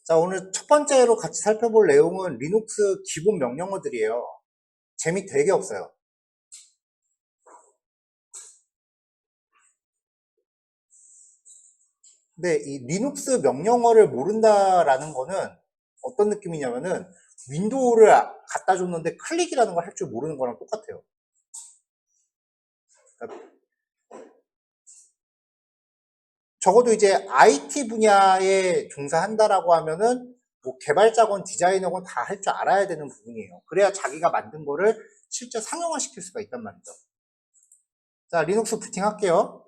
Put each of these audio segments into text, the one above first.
자, 오늘 첫 번째로 같이 살펴볼 내용은 리눅스 기본 명령어들이에요. 재미 되게 없어요. 근데 이 리눅스 명령어를 모른다라는 거는 어떤 느낌이냐면은 윈도우를 갖다 줬는데 클릭이라는 걸 할 줄 모르는 거랑 똑같아요. 그러니까 적어도 이제 IT 분야에 종사한다라고 하면은 뭐 개발자건 디자이너건 다 할 줄 알아야 되는 부분이에요. 그래야 자기가 만든 거를 실제 상용화 시킬 수가 있단 말이죠. 자, 리눅스 부팅 할게요.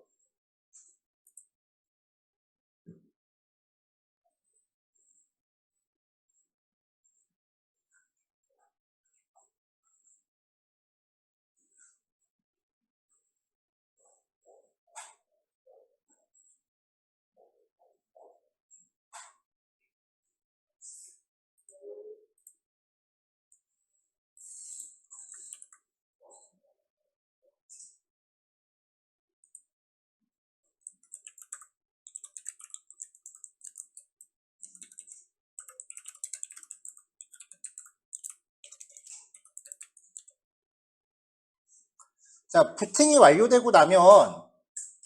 자, 부팅이 완료되고 나면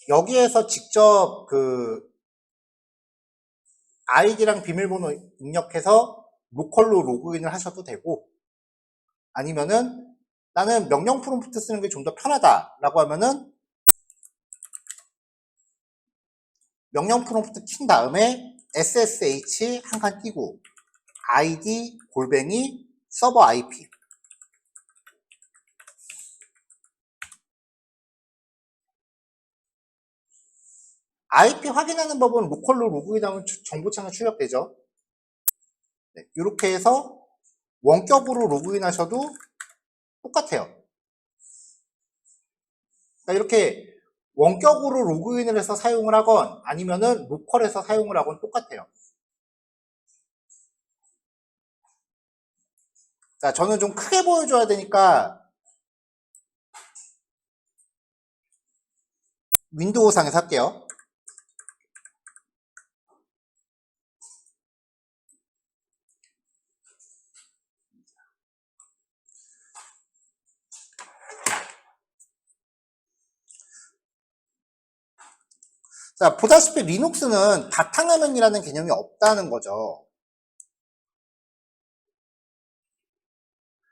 여기에서 직접 그 아이디랑 비밀번호 입력해서 로컬로 로그인을 하셔도 되고, 아니면은 나는 명령 프롬프트 쓰는 게 좀 더 편하다라고 하면은 명령 프롬프트 킨 다음에 SSH 한 칸 띄고 ID 골뱅이 서버 IP IP 확인하는 법은 로컬로 로그인하면 정보창에 출력되죠. 네, 이렇게 해서 원격으로 로그인 하셔도 똑같아요. 그러니까 이렇게 원격으로 로그인을 해서 사용을 하건 아니면은 로컬에서 사용을 하건 똑같아요. 자, 저는 좀 크게 보여줘야 되니까 윈도우 상에서 할게요. 자, 보다시피 리눅스는 바탕화면이라는 개념이 없다는 거죠.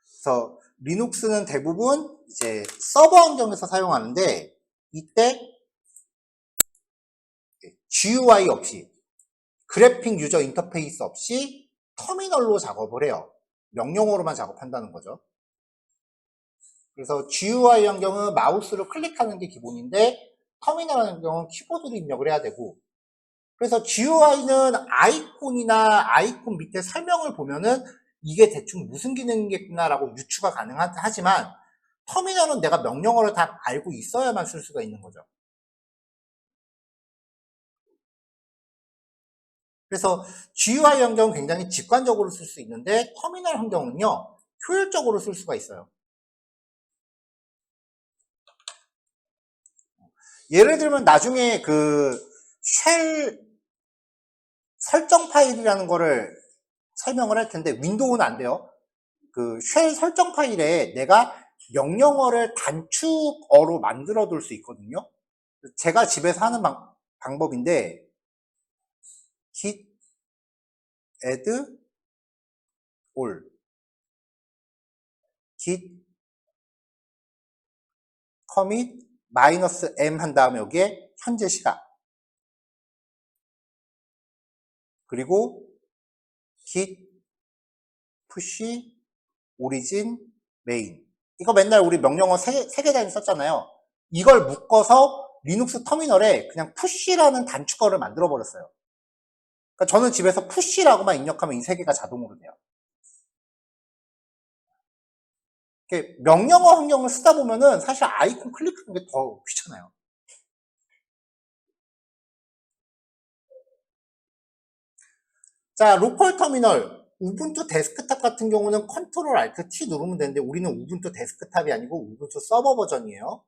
그래서 리눅스는 대부분 이제 서버 환경에서 사용하는데 이때 GUI 없이 그래픽 유저 인터페이스 없이 터미널로 작업을 해요. 명령어로만 작업한다는 거죠. 그래서 GUI 환경은 마우스로 클릭하는 게 기본인데 터미널 환경은 키보드로 입력을 해야 되고, 그래서 GUI는 아이콘이나 아이콘 밑에 설명을 보면은 이게 대충 무슨 기능이겠구나라고 유추가 가능하지만 터미널은 내가 명령어를 다 알고 있어야만 쓸 수가 있는 거죠. 그래서 GUI 환경은 굉장히 직관적으로 쓸 수 있는데 터미널 환경은요 효율적으로 쓸 수가 있어요. 예를 들면 나중에 그 쉘 설정 파일이라는 거를 설명을 할 텐데 윈도우는 안 돼요. 그 쉘 설정 파일에 내가 명령어를 단축어로 만들어 둘 수 있거든요. 제가 집에서 하는 방법인데 git add all git commit -m 한 다음에 여기에 현재 시각 그리고 git push origin main 이거 맨날 우리 명령어 3개 단위 썼잖아요. 이걸 묶어서 리눅스 터미널에 그냥 push라는 단축어를 만들어 버렸어요. 그러니까 저는 집에서 push라고만 입력하면 이 3개가 자동으로 돼요. 명령어 환경을 쓰다 보면은 사실 아이콘 클릭하는 게 더 귀찮아요. 자, 로컬 터미널. 우분투 데스크탑 같은 경우는 컨트롤 알트 T 누르면 되는데 우리는 우분투 데스크탑이 아니고 우분투 서버 버전이에요.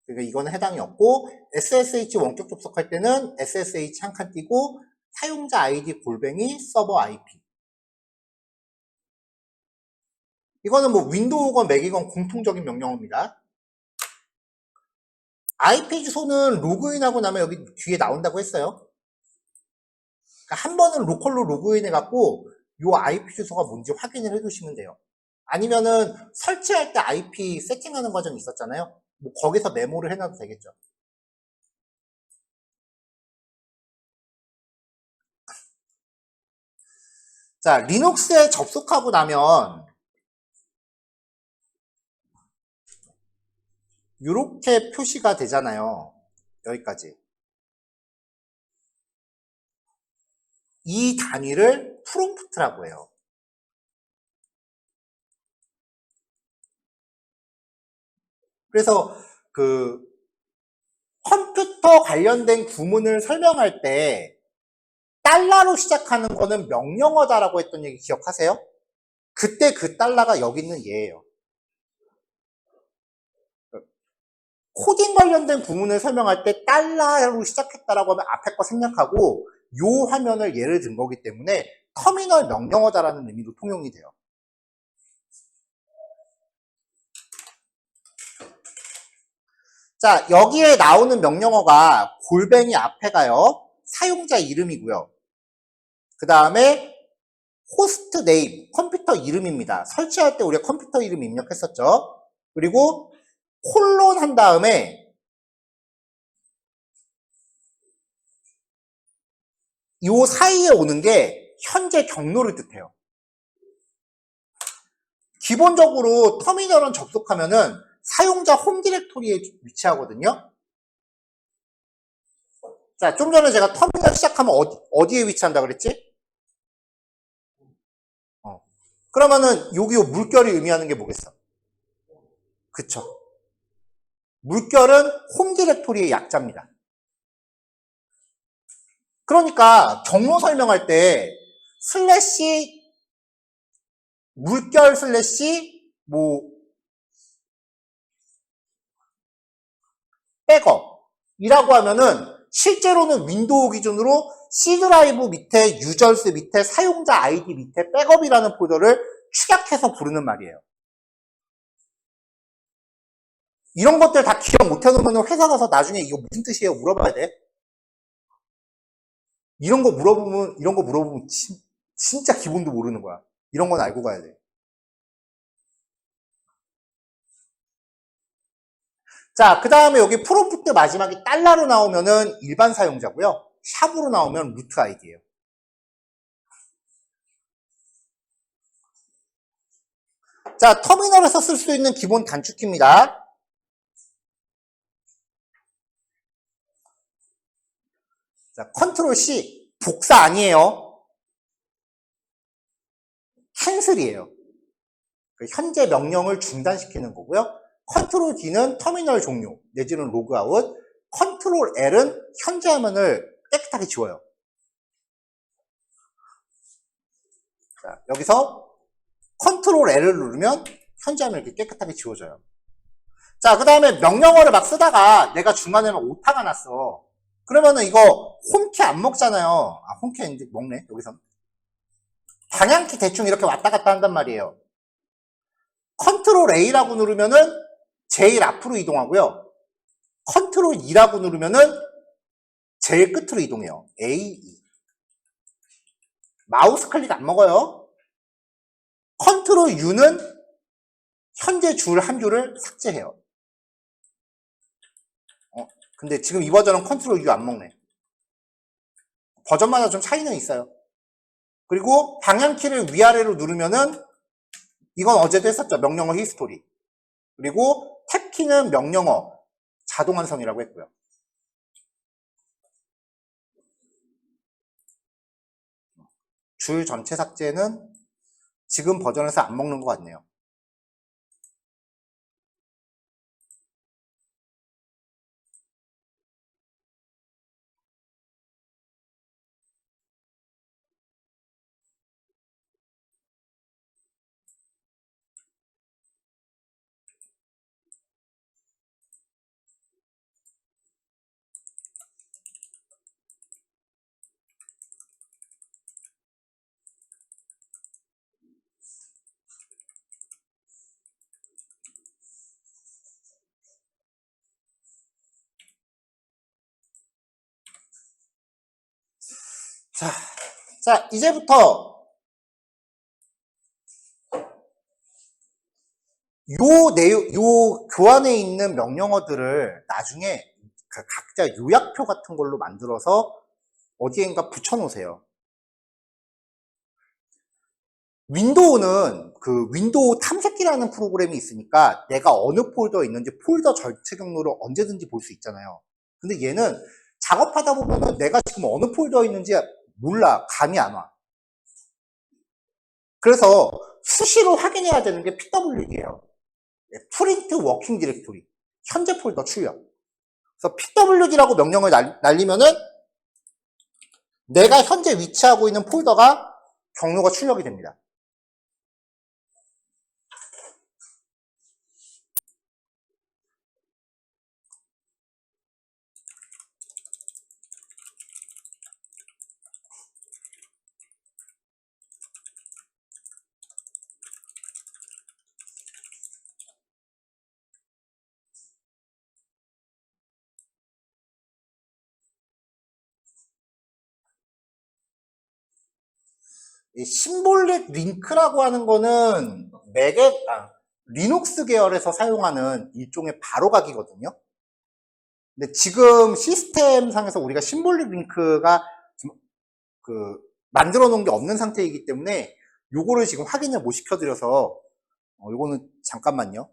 그러니까 이거는 해당이 없고 SSH 원격 접속할 때는 SSH 한 칸 띄고 사용자 아이디 골뱅이 서버 IP. 이거는 뭐 윈도우건 맥이건 공통적인 명령어입니다. IP 주소는 로그인하고 나면 여기 뒤에 나온다고 했어요. 그러니까 한 번은 로컬로 로그인 해갖고 요 IP 주소가 뭔지 확인을 해두시면 돼요. 아니면은 설치할 때 IP 세팅하는 과정이 있었잖아요. 뭐 거기서 메모를 해놔도 되겠죠. 자, 리눅스에 접속하고 나면 이렇게 표시가 되잖아요. 여기까지. 이 단위를 프롬프트라고 해요. 그래서 그 컴퓨터 관련된 구문을 설명할 때 달러로 시작하는 거는 명령어다라고 했던 얘기 기억하세요? 그때 그 달러가 여기 있는 얘예요. 코딩 관련된 구문을 설명할 때 달러로 시작했다라고 하면 앞에 거 생략하고 요 화면을 예를 든 거기 때문에 터미널 명령어다라는 의미로 통용이 돼요. 자, 여기에 나오는 명령어가 골뱅이 앞에 가요. 사용자 이름이고요. 그 다음에 호스트 네임, 컴퓨터 이름입니다. 설치할 때 우리가 컴퓨터 이름 입력했었죠. 그리고 콜론 한 다음에 요 사이에 오는 게 현재 경로를 뜻해요. 기본적으로 터미널은 접속하면은 사용자 홈 디렉토리에 위치하거든요. 자, 좀 전에 제가 터미널 시작하면 어디에 위치한다 그랬지? 그러면은 여기 요 물결이 의미하는 게 뭐겠어? 그쵸. 물결은 홈 디렉토리의 약자입니다. 그러니까 경로 설명할 때 슬래시 물결 슬래시 뭐 백업이라고 하면은 실제로는 윈도우 기준으로 C 드라이브 밑에 유저스 밑에 사용자 아이디 밑에 백업이라는 폴더를 축약해서 부르는 말이에요. 이런 것들 다 기억 못 해놓으면 회사 가서 나중에 이거 무슨 뜻이에요? 물어봐야 돼. 이런 거 물어보면 진짜 기본도 모르는 거야. 이런 건 알고 가야 돼. 자, 그 다음에 여기 프롬프트 마지막에 달러로 나오면은 일반 사용자고요. 샵으로 나오면 루트 아이디예요. 자, 터미널에서 쓸 수 있는 기본 단축키입니다. 자, 컨트롤 C 복사 아니에요. 캔슬이에요. 현재 명령을 중단시키는 거고요. 컨트롤 D는 터미널 종료 내지는 로그아웃. 컨트롤 L은 현재 화면을 깨끗하게 지워요. 자, 여기서 컨트롤 L을 누르면 현재 화면을 이렇게 깨끗하게 지워져요. 자, 그 다음에 명령어를 막 쓰다가 내가 중간에 막 오타가 났어. 그러면은 이거 홈키 안 먹잖아요. 아, 홈키 이제 먹네, 여기선. 방향키 대충 이렇게 왔다 갔다 한단 말이에요. 컨트롤 A라고 누르면은 제일 앞으로 이동하고요. 컨트롤 E라고 누르면은 제일 끝으로 이동해요. A, E. 마우스 클릭 안 먹어요. 컨트롤 U는 현재 줄 한 줄을 삭제해요. 근데 지금 이 버전은 컨트롤 U 안 먹네. 버전마다 좀 차이는 있어요. 그리고 방향키를 위아래로 누르면은 이건 어제도 했었죠. 명령어 히스토리. 그리고 탭키는 명령어 자동 완성이라고 했고요. 줄 전체 삭제는 지금 버전에서 안 먹는 것 같네요. 자, 이제부터 요 교환에 있는 명령어들을 나중에 각자 요약표 같은 걸로 만들어서 어디엔가 붙여놓으세요. 윈도우는 그 윈도우 탐색기라는 프로그램이 있으니까 내가 어느 폴더에 있는지 폴더 절체 경로를 언제든지 볼 수 있잖아요. 근데 얘는 작업하다 보면은 내가 지금 어느 폴더에 있는지 몰라. 감이 안 와. 그래서 수시로 확인해야 되는 게 PWD예요. 프린트 워킹 디렉토리. 현재 폴더 출력. 그래서 PWD라고 명령을 날리면은 내가 현재 위치하고 있는 폴더가 경로가 출력이 됩니다. 이 심볼릭 링크라고 하는 거는 리눅스 계열에서 사용하는 일종의 바로가기거든요. 근데 지금 시스템 상에서 우리가 심볼릭 링크가 지금 만들어 놓은 게 없는 상태이기 때문에 요거를 지금 확인을 못 시켜드려서 요거는 잠깐만요.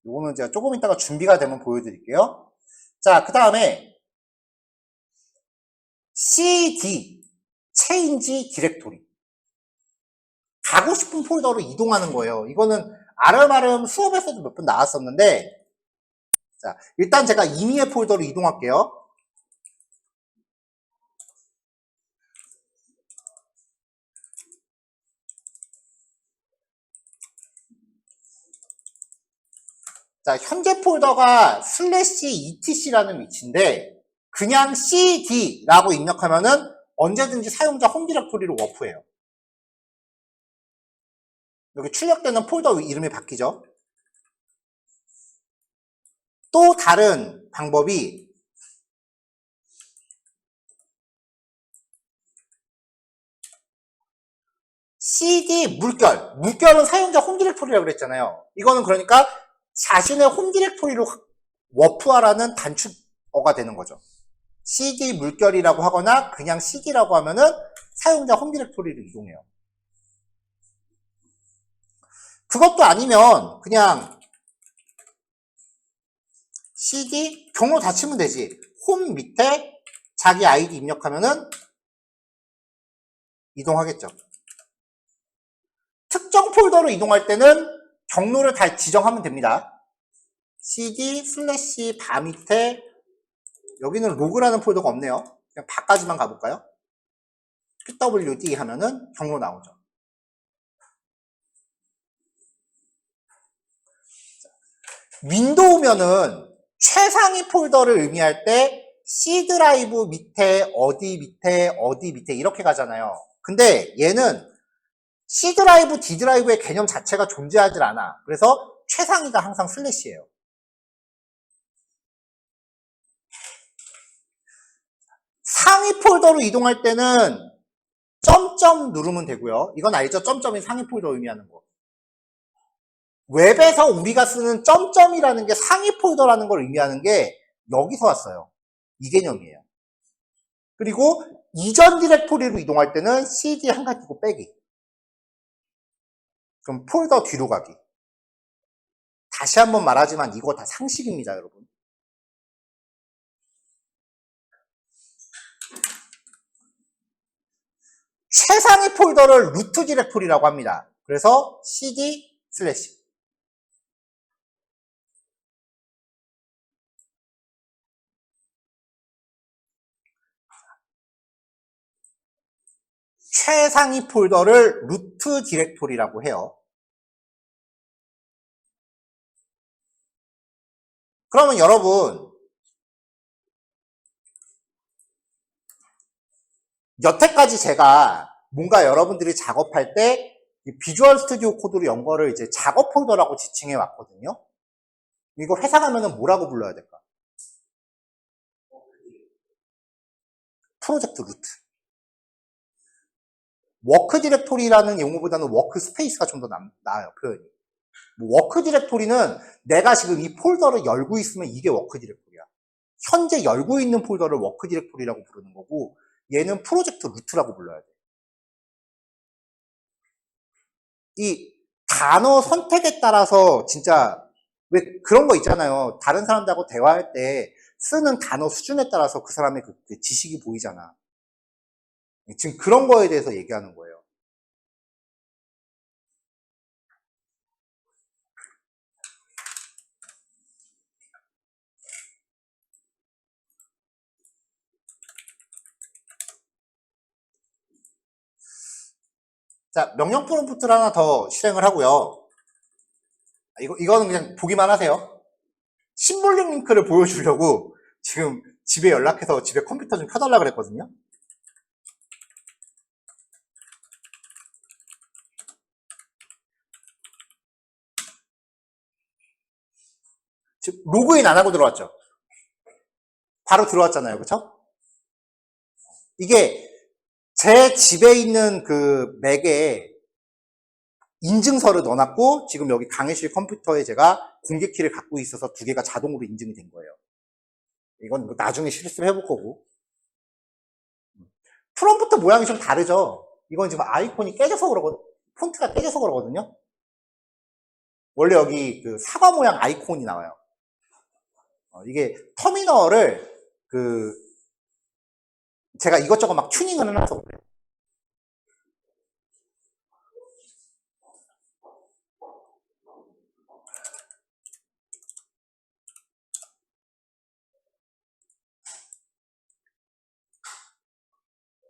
요거는 제가 조금 이따가 준비가 되면 보여드릴게요. 자, 그 다음에 cd change 디렉토리. 가고 싶은 폴더로 이동하는 거예요. 이거는 아름아름 수업에서도 몇 번 나왔었는데, 자, 일단 제가 임의의 폴더로 이동할게요. 자, 현재 폴더가 /etc라는 위치인데, 그냥 cd라고 입력하면은 언제든지 사용자 홈 디렉토리로 워프해요. 여기 출력되는 폴더 이름이 바뀌죠. 또 다른 방법이 cd 물결은 사용자 홈 디렉토리라고 그랬잖아요. 이거는 그러니까 자신의 홈 디렉토리로 워프하라는 단축어가 되는 거죠. cd 물결이라고 하거나 그냥 cd라고 하면은 사용자 홈 디렉토리로 이동해요. 그것도 아니면 그냥 cd 경로 다 치면 되지. 홈 밑에 자기 아이디 입력하면은 이동하겠죠. 특정 폴더로 이동할 때는 경로를 다 지정하면 됩니다. cd / 바 밑에 여기는 로그라는 폴더가 없네요. 그냥 바까지만 가볼까요? pwd 하면은 경로 나오죠. 윈도우면은 최상위 폴더를 의미할 때 C 드라이브 밑에 어디 밑에 어디 밑에 이렇게 가잖아요. 근데 얘는 C 드라이브, D 드라이브의 개념 자체가 존재하지 않아. 그래서 최상위가 항상 슬래시예요. 상위 폴더로 이동할 때는 점점 누르면 되고요. 이건 알죠? 점점이 상위 폴더 의미하는 거. 웹에서 우리가 쓰는 점점이라는 게 상위 폴더라는 걸 의미하는 게 여기서 왔어요. 이 개념이에요. 그리고 이전 디렉토리로 이동할 때는 cd 한 가지고 빼기. 그럼 폴더 뒤로 가기. 다시 한번 말하지만 이거 다 상식입니다, 여러분. 최상위 폴더를 루트 디렉토리라고 합니다. 그래서 cd 슬래시. 최상위 폴더를 루트 디렉토리라고 해요. 그러면 여러분, 여태까지 제가 뭔가 여러분들이 작업할 때 비주얼 스튜디오 코드로 연거를 이제 작업 폴더라고 지칭해 왔거든요. 이거 회사 가면은 뭐라고 불러야 될까? 프로젝트 루트. 워크 디렉토리라는 용어보다는 워크 스페이스가 좀 더 나아요, 표현이. 워크 디렉토리는 내가 지금 이 폴더를 열고 있으면 이게 워크 디렉토리야. 현재 열고 있는 폴더를 워크 디렉토리라고 부르는 거고, 얘는 프로젝트 루트라고 불러야 돼. 이 단어 선택에 따라서 진짜 왜 그런 거 있잖아요. 다른 사람들하고 대화할 때 쓰는 단어 수준에 따라서 그 사람의 그 지식이 보이잖아. 지금 그런 거에 대해서 얘기하는 거예요. 자, 명령 프롬프트를 하나 더 실행을 하고요. 이거는 그냥 보기만 하세요. 심볼링 링크를 보여주려고 지금 집에 연락해서 집에 컴퓨터 좀 켜달라 그랬거든요. 지금 로그인 안 하고 들어왔죠? 바로 들어왔잖아요. 그쵸? 이게 제 집에 있는 그 맥에 인증서를 넣어놨고 지금 여기 강의실 컴퓨터에 제가 공개키를 갖고 있어서 두 개가 자동으로 인증이 된 거예요. 이건 나중에 실습해 볼 거고. 프롬프트 모양이 좀 다르죠? 이건 지금 아이콘이 깨져서 그러거든요. 폰트가 깨져서 그러거든요. 원래 여기 그 사과 모양 아이콘이 나와요. 이게 터미널을 제가 이것저것 막 튜닝을 해놔서 그래요.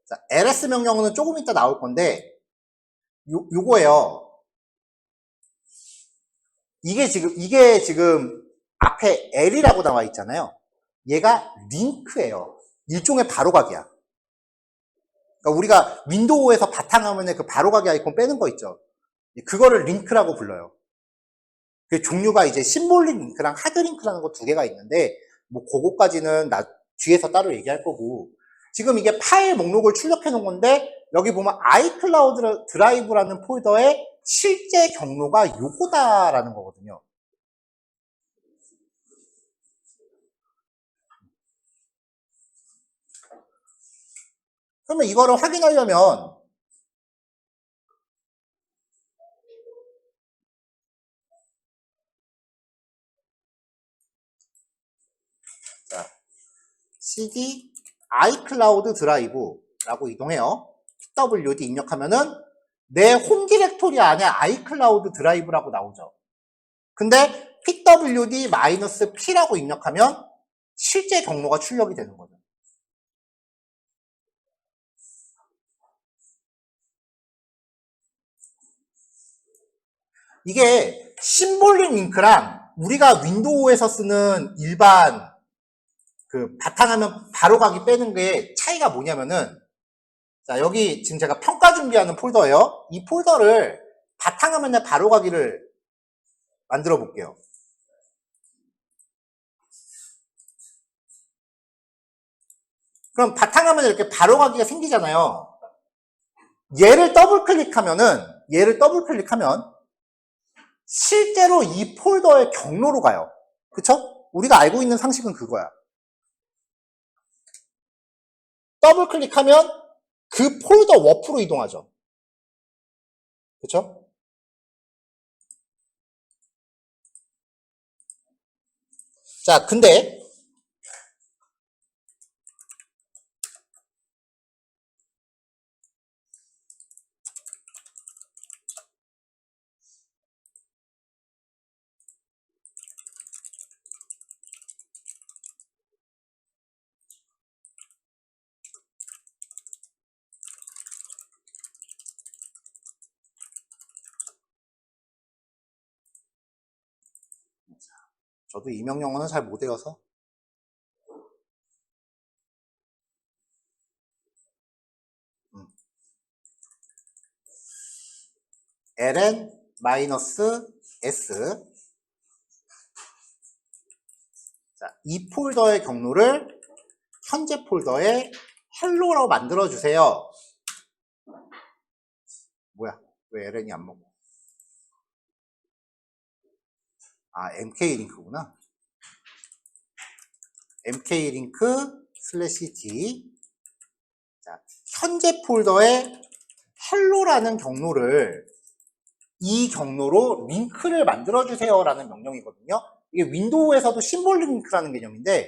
자, ls 명령어는 조금 이따 나올 건데, 요거예요. 이게 지금 앞에 L이라고 나와 있잖아요. 얘가 링크예요. 일종의 바로가기야. 그러니까 우리가 윈도우에서 바탕화면에 그 바로가기 아이콘 빼는 거 있죠. 그거를 링크라고 불러요. 그 종류가 이제 심볼릭 링크랑 하드 링크라는 거 두 개가 있는데, 뭐 그거까지는 뒤에서 따로 얘기할 거고, 지금 이게 파일 목록을 출력해 놓은 건데, 여기 보면 아이클라우드 드라이브라는 폴더의 실제 경로가 요거다라는 거거든요. 그러면 이거를 확인하려면 자, cd iCloud 드라이브라고 이동해요. pwd 입력하면은 내 홈 디렉토리 안에 iCloud 드라이브라고 나오죠. 근데 pwd-p라고 입력하면 실제 경로가 출력이 되는 거죠. 이게 심볼릭 링크랑 우리가 윈도우에서 쓰는 일반 그 바탕화면 바로가기 빼는 게 차이가 뭐냐면은, 자, 여기 지금 제가 평가 준비하는 폴더예요. 이 폴더를 바탕화면에 바로가기를 만들어 볼게요. 그럼 바탕화면에 이렇게 바로가기가 생기잖아요. 얘를 더블 클릭하면 실제로 이 폴더의 경로로 가요. 그쵸? 우리가 알고 있는 상식은 그거야. 더블 클릭하면 그 폴더 워프로 이동하죠. 그쵸? 자, 근데 저도 이 명령어는 잘 못 외워서. ln-s. 자, 이 폴더의 경로를 현재 폴더에 헬로라고 만들어주세요. 뭐야? 왜 ln이 안 먹어? 아, mk링크구나. mk링크 /t. 자, 현재 폴더에 헬로라는 경로를 이 경로로 링크를 만들어주세요 라는 명령이거든요. 이게 윈도우에서도 심볼릭 링크라는 개념인데,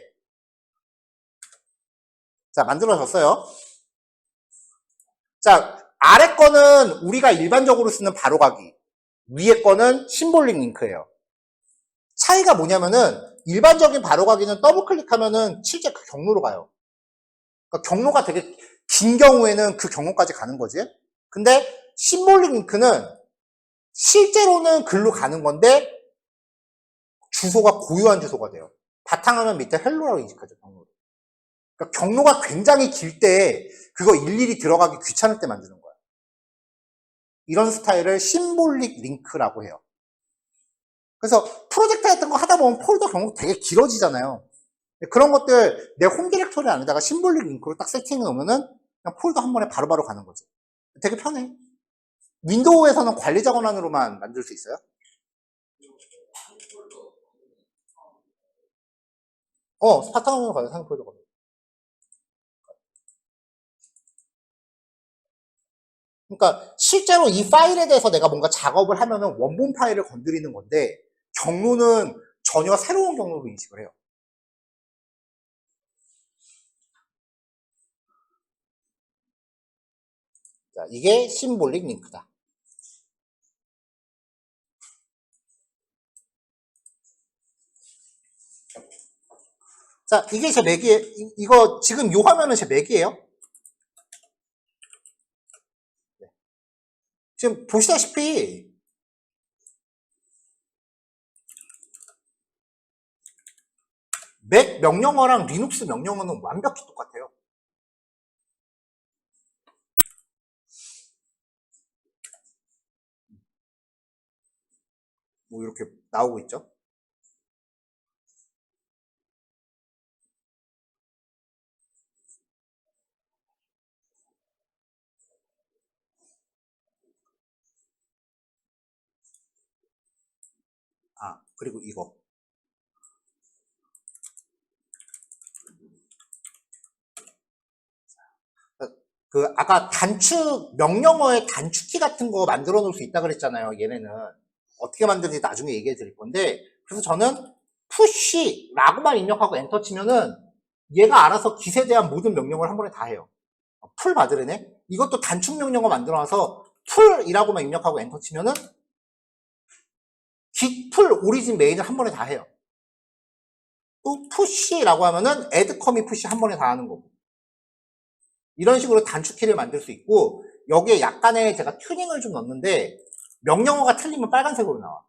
자, 만들어졌어요. 자, 아래 거는 우리가 일반적으로 쓰는 바로가기, 위에 거는 심볼릭 링크예요. 차이가 뭐냐면은 일반적인 바로가기는 더블 클릭하면은 실제 그 경로로 가요. 그러니까 경로가 되게 긴 경우에는 그 경로까지 가는 거지. 근데 심볼릭 링크는 실제로는 글로 가는 건데 주소가 고유한 주소가 돼요. 바탕화면 밑에 헬로라고 인식하죠, 경로를. 그러니까 경로가 굉장히 길 때 그거 일일이 들어가기 귀찮을 때 만드는 거야. 이런 스타일을 심볼릭 링크라고 해요. 그래서 프로젝트 같은 거 하다 보면 폴더 경로 되게 길어지잖아요. 그런 것들 내 홈 디렉토리 안에다가 심볼릭 링크로 딱 세팅해 놓으면은 그냥 폴더 한 번에 바로바로 가는 거지. 되게 편해. 윈도우에서는 관리자 권한으로만 만들 수 있어요. 바탕화면으로 가요, 상위 폴더가. 그러니까 실제로 이 파일에 대해서 내가 뭔가 작업을 하면은 원본 파일을 건드리는 건데 경로는 전혀 새로운 경로로 인식을 해요. 자, 이게 심볼릭 링크다. 자, 이게 제 맥이에요. 이거 지금 요 화면은 제 맥이에요. 지금 보시다시피 맥 명령어랑 리눅스 명령어는 완벽히 똑같아요. 뭐 이렇게 나오고 있죠. 아, 그리고 이거. 그 아까 단축 명령어의 단축키 같은 거 만들어 놓을 수 있다 그랬잖아요. 얘네는 어떻게 만드는지 나중에 얘기해 드릴 건데, 그래서 저는 push라고만 입력하고 엔터 치면은 얘가 알아서 git에 대한 모든 명령을 한 번에 다 해요. 풀 받으래네. 이것도 단축 명령어 만들어 놔서 풀이라고만 입력하고 엔터 치면은 git 풀 오리진 메인을 한 번에 다 해요. 또 push라고 하면은 add commit push 한 번에 다 하는 거고. 이런 식으로 단축키를 만들 수 있고, 여기에 약간의 제가 튜닝을 좀 넣는데 명령어가 틀리면 빨간색으로 나와.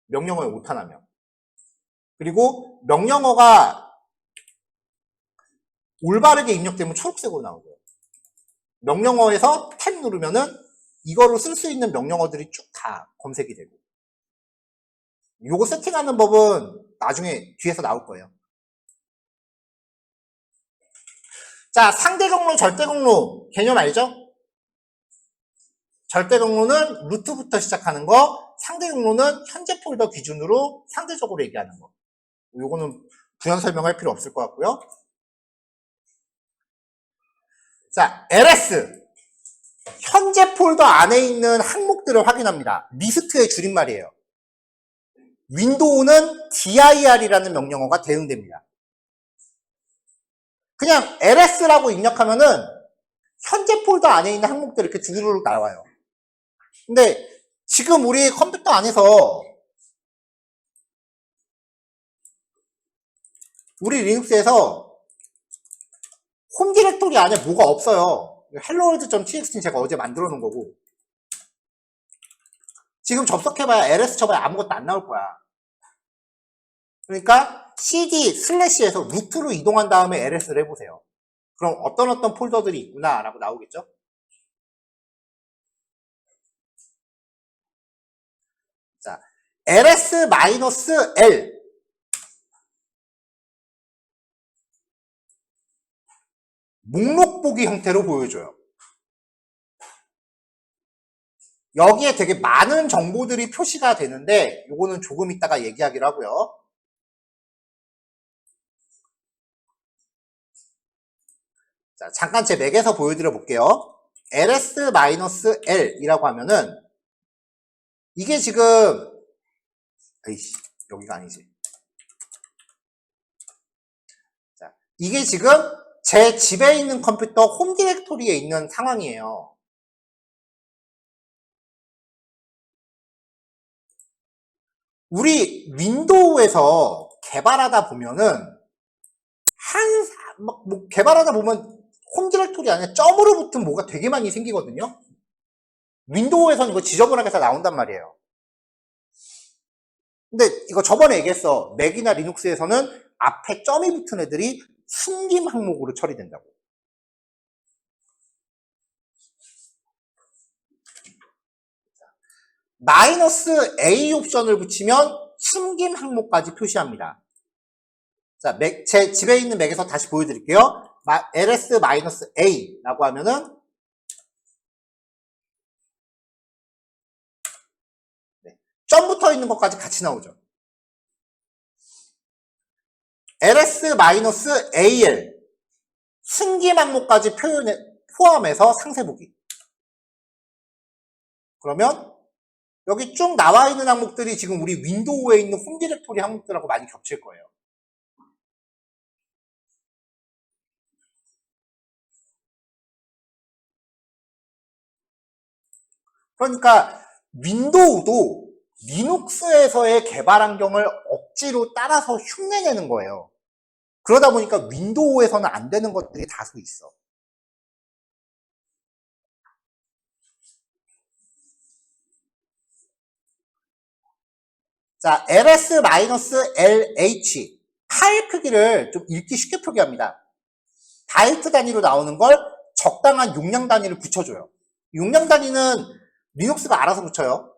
명령어에 오타나면. 그리고 명령어가 올바르게 입력되면 초록색으로 나오고요. 명령어에서 탭 누르면은 이거로 쓸 수 있는 명령어들이 쭉 다 검색이 되고. 요거 세팅하는 법은 나중에 뒤에서 나올 거예요. 자, 상대 경로, 절대 경로 개념 알죠? 절대 경로는 루트부터 시작하는 거, 상대 경로는 현재 폴더 기준으로 상대적으로 얘기하는 거. 요거는 부연 설명할 필요 없을 것 같고요. 자, ls. 현재 폴더 안에 있는 항목들을 확인합니다. 리스트의 줄임말이에요. 윈도우는 dir이라는 명령어가 대응됩니다. 그냥 ls라고 입력하면은 현재 폴더 안에 있는 항목들이 이렇게 두루룩 나와요. 근데 지금 우리 컴퓨터 안에서 우리 리눅스에서 홈 디렉토리 안에 뭐가 없어요. helloworld.txt는 제가 어제 만들어 놓은 거고, 지금 접속해봐야 ls 쳐봐야 아무것도 안 나올 거야. 그러니까 cd/에서 루트로 이동한 다음에 ls를 해보세요. 그럼 어떤 폴더들이 있구나라고 나오겠죠? 자, ls-l 목록 보기 형태로 보여줘요. 여기에 되게 많은 정보들이 표시가 되는데 요거는 조금 이따가 얘기하기로 하고요. 자, 잠깐 제 맥에서 보여드려 볼게요. ls-l 이라고 하면은 이게 지금 에이씨 여기가 아니지. 자, 이게 지금 제 집에 있는 컴퓨터 홈 디렉토리에 있는 상황이에요. 우리 윈도우에서 개발하다 보면은 개발하다 보면 홈 디렉토리 안에 점으로 붙은 뭐가 되게 많이 생기거든요. 윈도우에서는 이거 지저분하게 다 나온단 말이에요. 근데 이거 저번에 얘기했어. 맥이나 리눅스에서는 앞에 점이 붙은 애들이 숨김 항목으로 처리된다고. -A 옵션을 붙이면 숨김 항목까지 표시합니다. 자, 제 집에 있는 맥에서 다시 보여드릴게요. ls-a라고 하면은 점 붙어 있는 것까지 같이 나오죠. ls-al 숨김 항목까지 포함해서 상세 보기. 그러면 여기 쭉 나와 있는 항목들이 지금 우리 윈도우에 있는 홈 디렉토리 항목들하고 많이 겹칠 거예요. 그러니까 윈도우도 리눅스에서의 개발 환경을 억지로 따라서 흉내내는 거예요. 그러다 보니까 윈도우에서는 안 되는 것들이 다소 있어. 자, ls-lh 파일 크기를 좀 읽기 쉽게 표기합니다. 바이트 단위로 나오는 걸 적당한 용량 단위를 붙여줘요. 용량 단위는 리눅스가 알아서 붙여요.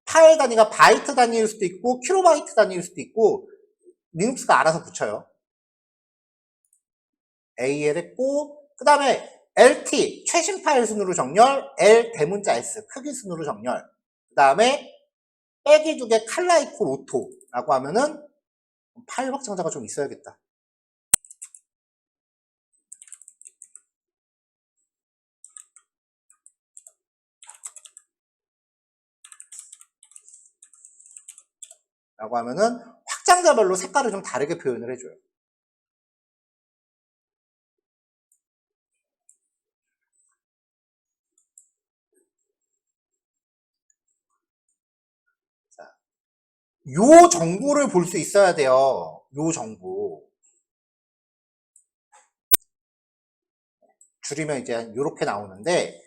파일 단위가 바이트 단위일 수도 있고 킬로바이트 단위일 수도 있고 리눅스가 알아서 붙여요. AL 했고 그 다음에 LT 최신 파일 순으로 정렬, L 대문자 S 크기 순으로 정렬, 그 다음에 빼기 2개 칼라이콜 오토라고 하면은 파일 확장자가 좀 있어야겠다. 라고 하면은 확장자별로 색깔을 좀 다르게 표현을 해줘요. 자, 요 정보를 볼 수 있어야 돼요. 요 정보. 줄이면 이제 요렇게 나오는데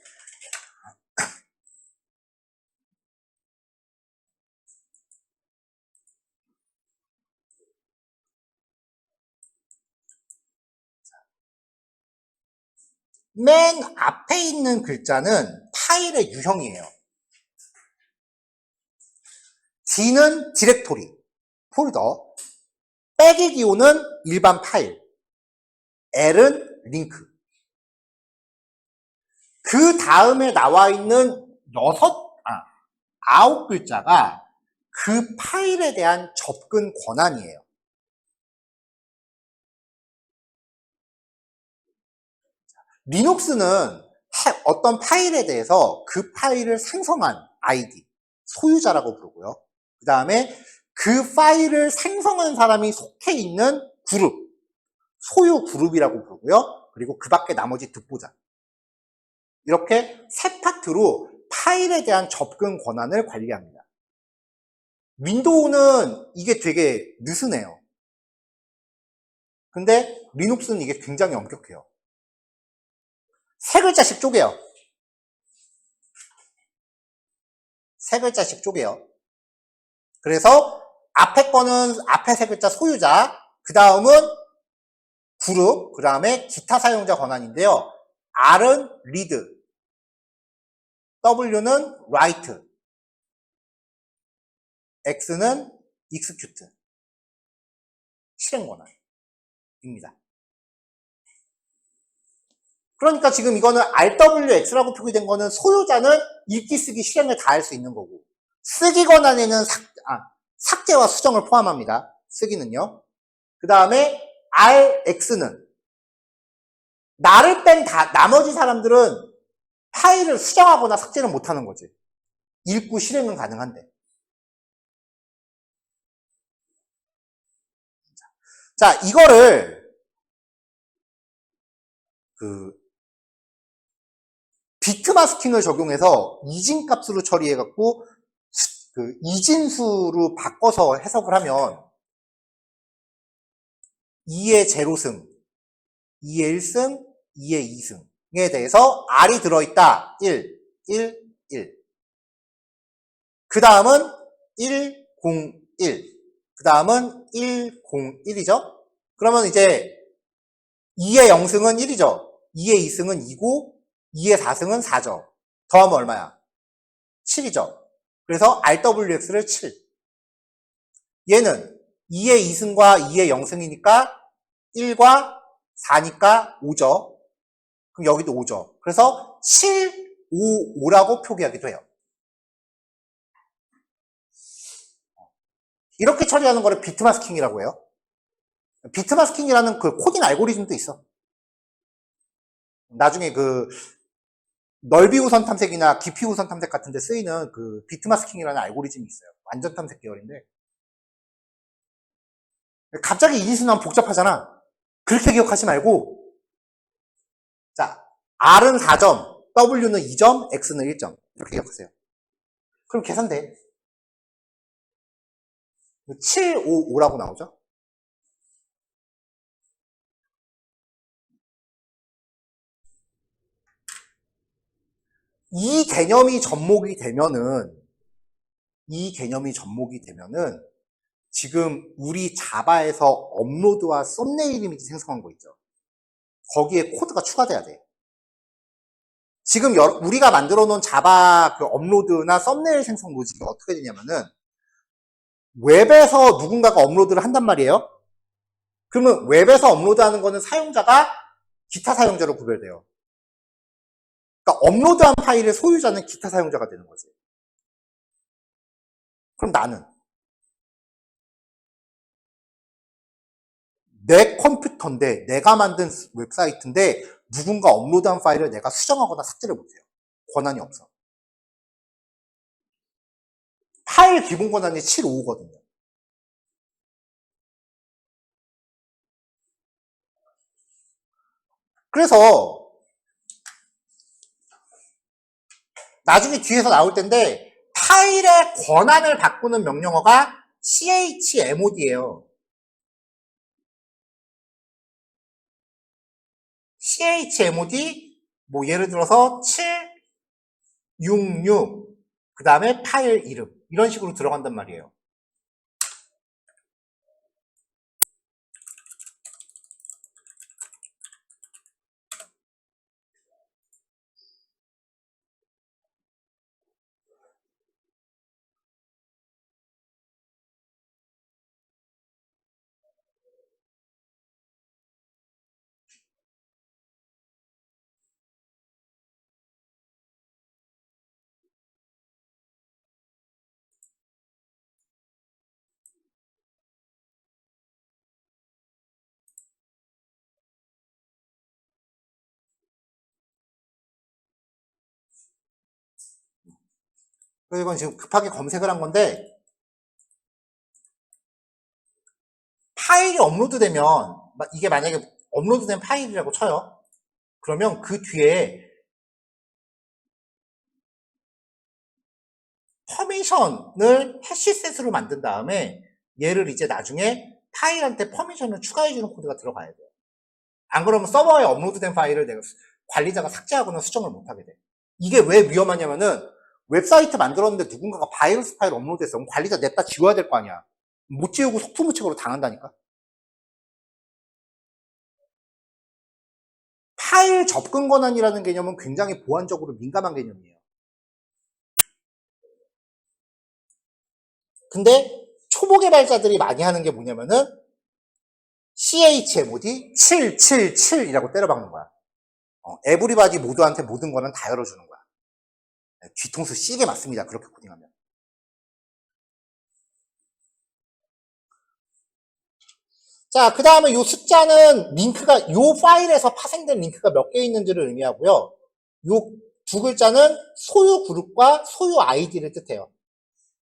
맨 앞에 있는 글자는 파일의 유형이에요. D는 디렉토리, 폴더, 빼기 기호는 일반 파일, L은 링크. 그 다음에 나와 있는 9글자가 그 파일에 대한 접근 권한이에요. 리눅스는 어떤 파일에 대해서 그 파일을 생성한 아이디, 소유자라고 부르고요. 그 다음에 그 파일을 생성한 사람이 속해 있는 그룹, 소유 그룹이라고 부르고요. 그리고 그 밖에 나머지 듣보자. 이렇게 세 파트로 파일에 대한 접근 권한을 관리합니다. 윈도우는 이게 되게 느슨해요. 근데 리눅스는 이게 굉장히 엄격해요. 3글자씩 쪼개요. 세 글자씩 쪼개요. 그래서 앞에 거는 앞에 세 글자 소유자, 그 다음은 그룹, 그 다음에 기타 사용자 권한인데요. R은 read, W는 write, X는 execute, 실행 권한입니다. 그러니까 지금 이거는 RWX라고 표기된 거는 소유자는 읽기, 쓰기, 실행을 다 할 수 있는 거고, 쓰기 권한에는 삭제와 수정을 포함합니다. 쓰기는요. 그 다음에 RX는 나를 뺀 나머지 사람들은 파일을 수정하거나 삭제는 못하는 거지. 읽고 실행은 가능한데. 자, 이거를 비트 마스킹을 적용해서 이진 값으로 처리해갖고 이진수로 바꿔서 해석을 하면 2의 제로승, 2의 1승, 2의 2승에 대해서 R이 들어있다. 1, 1, 1. 그 다음은 1, 0, 1. 그 다음은 1, 0, 1이죠. 그러면 이제 2의 0승은 1이죠. 2의 2승은 2고 2의 4승은 4죠. 더하면 얼마야? 7이죠. 그래서 RWX를 7. 얘는 2의 2승과 2의 0승이니까 1과 4니까 5죠. 그럼 여기도 5죠. 그래서 7, 5, 5라고 표기하기도 해요. 이렇게 처리하는 거를 비트 마스킹이라고 해요. 비트 마스킹이라는 그 코딩 알고리즘도 있어. 나중에 그 넓이 우선 탐색이나 깊이 우선 탐색 같은 데 쓰이는 그 비트 마스킹이라는 알고리즘이 있어요. 완전 탐색 계열인데. 갑자기 이진수 나면 복잡하잖아. 그렇게 기억하지 말고, 자, R은 4점, W는 2점, X는 1점. 이렇게 기억하세요. 그럼 계산돼. 7, 5, 5라고 나오죠? 이 개념이 접목이 되면은 지금 우리 자바에서 업로드와 썸네일 이미지 생성한 거 있죠? 거기에 코드가 추가돼야 돼. 지금 우리가 만들어 놓은 자바 그 업로드나 썸네일 생성 로직이 어떻게 되냐면은 웹에서 누군가가 업로드를 한단 말이에요. 그러면 웹에서 업로드하는 거는 사용자가 기타 사용자로 구별돼요. 그러니까 업로드한 파일의 소유자는 기타 사용자가 되는 거지. 그럼 나는 내 컴퓨터인데 내가 만든 웹사이트인데 누군가 업로드한 파일을 내가 수정하거나 삭제를 못해요. 권한이 없어. 파일 기본 권한이 7, 5거든요. 그래서 나중에 뒤에서 나올 텐데 파일의 권한을 바꾸는 명령어가 chmod예요. chmod 뭐 예를 들어서 766 그 다음에 파일 이름 이런 식으로 들어간단 말이에요. 그래서 이건 지금 급하게 검색을 한 건데 파일이 업로드되면 이게 만약에 업로드된 파일이라고 쳐요. 그러면 그 뒤에 퍼미션을 해시셋으로 만든 다음에 얘를 이제 나중에 파일한테 퍼미션을 추가해주는 코드가 들어가야 돼요. 안 그러면 서버에 업로드된 파일을 내가 관리자가 삭제하거나 수정을 못하게 돼. 이게 왜 위험하냐면은 웹사이트 만들었는데 누군가가 바이러스 파일 업로드했어. 그럼 관리자 냅다 지워야 될 거 아니야. 못 지우고 속수무책으로 당한다니까. 파일 접근 권한이라는 개념은 굉장히 보안적으로 민감한 개념이에요. 근데 초보 개발자들이 많이 하는 게 뭐냐면은 CHMOD 777이라고 때려박는 거야. 에브리바디 모두한테 모든 거는 다 열어주는 거야. 뒤통수 시게 맞습니다. 그렇게 코딩하면. 자, 그 다음에 이 숫자는 링크가, 이 파일에서 파생된 링크가 몇 개 있는지를 의미하고요. 이 두 글자는 소유 그룹과 소유 아이디를 뜻해요.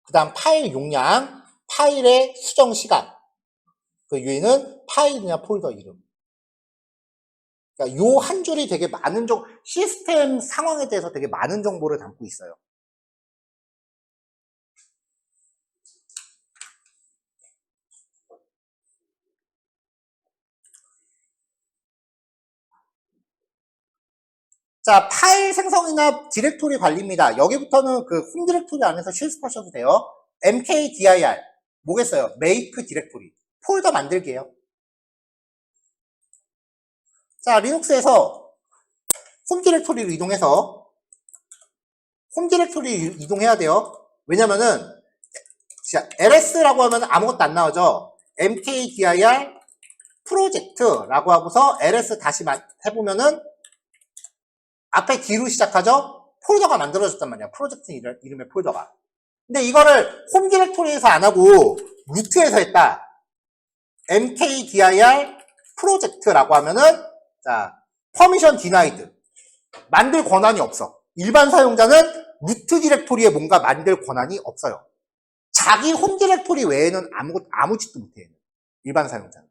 그 다음 파일 용량, 파일의 수정 시간. 그 위에는 파일이나 폴더 이름. 그러니까 요 한 줄이 되게 많은 시스템 상황에 대해서 되게 많은 정보를 담고 있어요. 자, 파일 생성이나 디렉토리 관리입니다. 여기부터는 그 홈 디렉토리 안에서 실습하셔도 돼요. mkdir 뭐겠어요? make 디렉토리 폴더 만들기예요. 자, 리눅스에서 홈 디렉토리로 이동해서 홈 디렉토리 이동해야 돼요. 왜냐면은 ls라고 하면 아무것도 안 나오죠. mkdir 프로젝트라고 하고서 ls 다시 해보면은 앞에 D로 시작하죠? 폴더가 만들어졌단 말이야. 프로젝트 이름의 폴더가. 근데 이거를 홈 디렉토리에서 안 하고 루트에서 했다. mkdir 프로젝트라고 하면은 자, 퍼미션 디나이드. 만들 권한이 없어. 일반 사용자는 루트 디렉토리에 뭔가 만들 권한이 없어요. 자기 홈 디렉토리 외에는 아무 짓도 못해요. 일반 사용자는.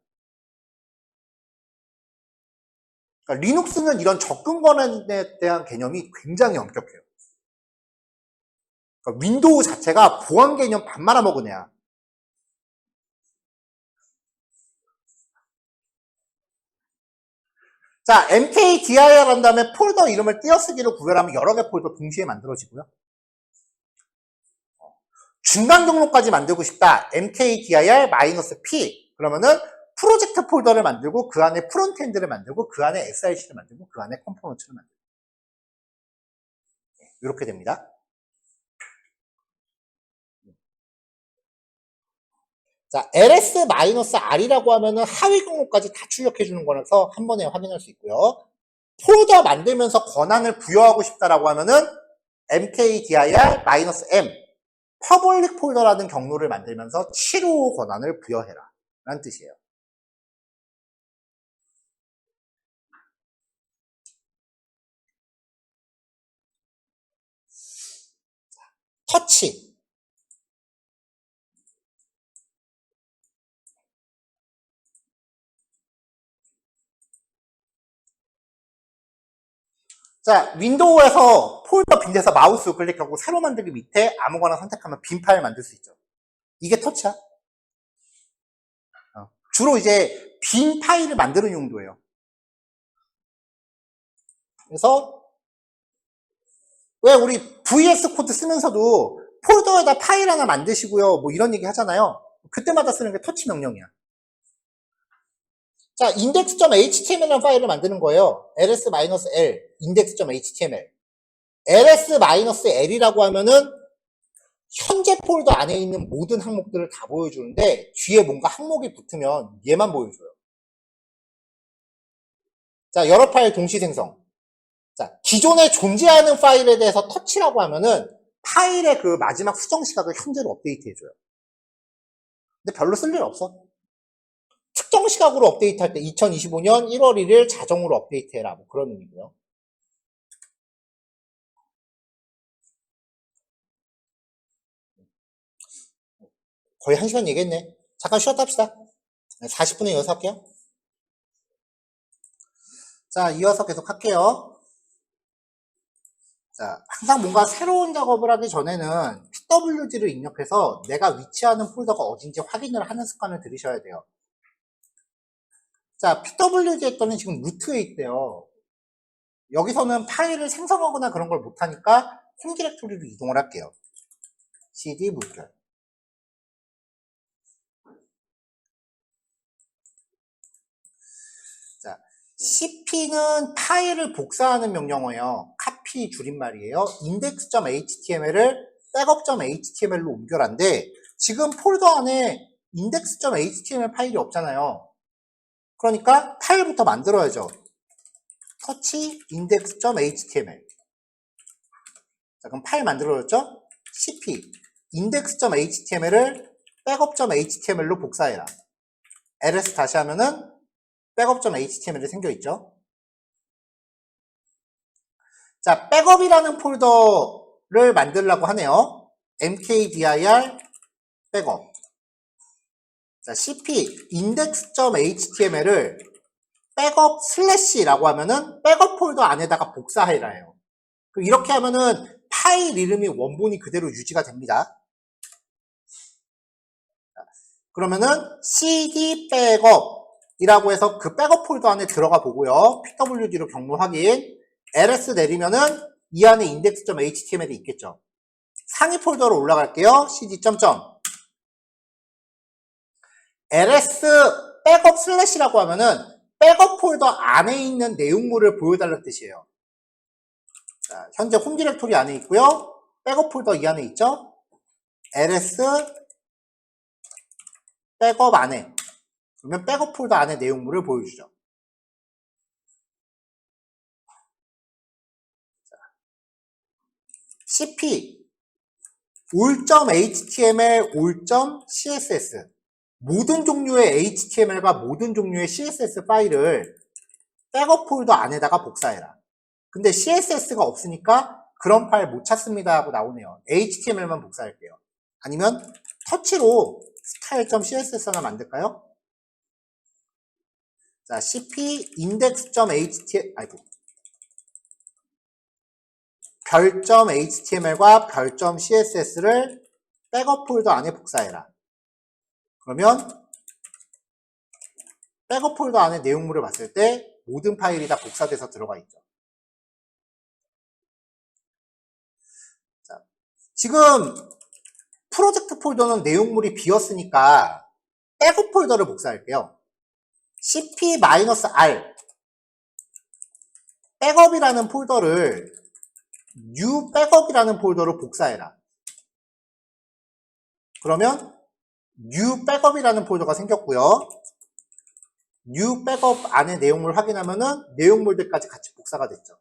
그러니까 리눅스는 이런 접근 권한에 대한 개념이 굉장히 엄격해요. 그러니까 윈도우 자체가 보안 개념 밥 말아먹은 애야. 자, mkdir 한 다음에 폴더 이름을 띄어쓰기로 구별하면 여러 개 폴더 동시에 만들어지고요. 중간 경로까지 만들고 싶다. mkdir-p 그러면은 프로젝트 폴더를 만들고 그 안에 프론트엔드를 만들고 그 안에 src를 만들고 그 안에 컴포넌트를 만들고 이렇게 됩니다. 자, ls-r이라고 하면은 하위 경로까지 다 출력해 주는 거라서 한 번에 확인할 수 있고요. 폴더 만들면서 권한을 부여하고 싶다라고 하면은 mkdir-m 퍼블릭 폴더라는 경로를 만들면서 7호 권한을 부여해라 라는 뜻이에요. 터치. 자, 윈도우에서 폴더 빈 데서 마우스 클릭하고 새로 만들기 밑에 아무거나 선택하면 빈 파일 만들 수 있죠. 이게 터치야. 주로 이제 빈 파일을 만드는 용도예요. 그래서 왜 우리 VS 코드 쓰면서도 폴더에다 파일 하나 만드시고요. 뭐 이런 얘기 하잖아요. 그때마다 쓰는 게 터치 명령이야. 자, index.html이라는 파일을 만드는 거예요. ls-l, index.html. ls-l이라고 하면은 현재 폴더 안에 있는 모든 항목들을 다 보여주는데 뒤에 뭔가 항목이 붙으면 얘만 보여줘요. 자, 여러 파일 동시 생성. 자, 기존에 존재하는 파일에 대해서 터치라고 하면은 파일의 그 마지막 수정 시각을 현재로 업데이트 해줘요. 근데 별로 쓸 일 없어. 특정 시각으로 업데이트할 때 2025년 1월 1일 자정으로 업데이트해라. 뭐 그런 의미고요. 거의 1시간 얘기했네. 잠깐 쉬었다 합시다. 40분에 이어서 할게요. 자, 이어서 계속 할게요. 자, 항상 뭔가 새로운 작업을 하기 전에는 pwd를 입력해서 내가 위치하는 폴더가 어딘지 확인을 하는 습관을 들이셔야 돼요. 자, pwd 했더니 지금 루트에 있대요. 여기서는 파일을 생성하거나 그런 걸 못하니까 홈 디렉토리로 이동을 할게요. cd 물결. 자, cp는 파일을 복사하는 명령어예요. copy 줄임말이에요. index.html을 백업.html로 옮겨란데 지금 폴더 안에 index.html 파일이 없잖아요. 그러니까 파일부터 만들어야죠. touch index.html. 자, 그럼 파일 만들어졌죠? cp index.html을 백업.html로 복사해라. ls 다시 하면은 백업.html이 생겨있죠. 자, 백업이라는 폴더를 만들려고 하네요. mkdir 백업. 자, cp index.html을 백업 슬래시라고 하면은 백업 폴더 안에다가 복사해라예요. 이렇게 하면은 파일 이름이 원본이 그대로 유지가 됩니다. 그러면은 cd 백업이라고 해서 그 백업 폴더 안에 들어가 보고요. pwd로 경로 확인. ls 내리면은 이 안에 index.html이 있겠죠. 상위 폴더로 올라갈게요. cd 점점. ls 백업 슬래시라고 하면은 백업 폴더 안에 있는 내용물을 보여달라는 뜻이에요. 자, 현재 홈 디렉토리 안에 있고요. 백업 폴더 이 안에 있죠. ls 백업 안에. 그러면 백업 폴더 안에 내용물을 보여주죠. 자, cp 올.html 올.css 모든 종류의 HTML과 모든 종류의 CSS 파일을 백업 폴더 안에다가 복사해라. 근데 CSS가 없으니까 그런 파일 못 찾습니다 하고 나오네요. HTML만 복사할게요. 아니면 터치로 style.css 하나 만들까요? 자, cp index.html 별.html과 별.css를 백업 폴더 안에 복사해라. 그러면 백업 폴더 안에 내용물을 봤을 때 모든 파일이 다 복사돼서 들어가 있죠. 자, 지금 프로젝트 폴더는 내용물이 비었으니까 백업 폴더를 복사할게요. cp-r 백업이라는 폴더를 new 백업이라는 폴더로 복사해라. 그러면 new 백업이라는 폴더가 생겼고요. new 백업 안에 내용물 확인하면은 내용물들까지 같이 복사가 됐죠.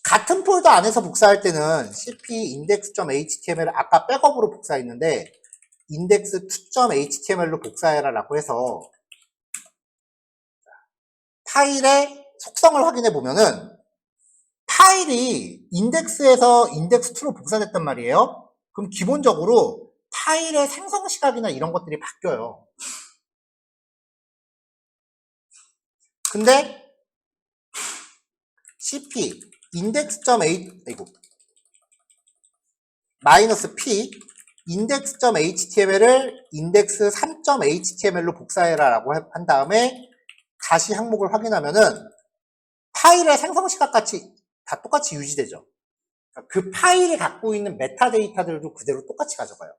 같은 폴더 안에서 복사할 때는 cp index.html을 아까 백업으로 복사했는데 index2.html로 복사해라 라고 해서 파일의 속성을 확인해 보면은 파일이 인덱스에서 index2로 복사됐단 말이에요. 그럼 기본적으로 파일의 생성 시각이나 이런 것들이 바뀌어요. 근데 cp index.p index.html을 index3.html로 복사해라 라고 한 다음에 다시 항목을 확인하면은 파일의 생성 시각같이 다 똑같이 유지되죠. 그 파일이 갖고 있는 메타데이터들도 그대로 똑같이 가져가요.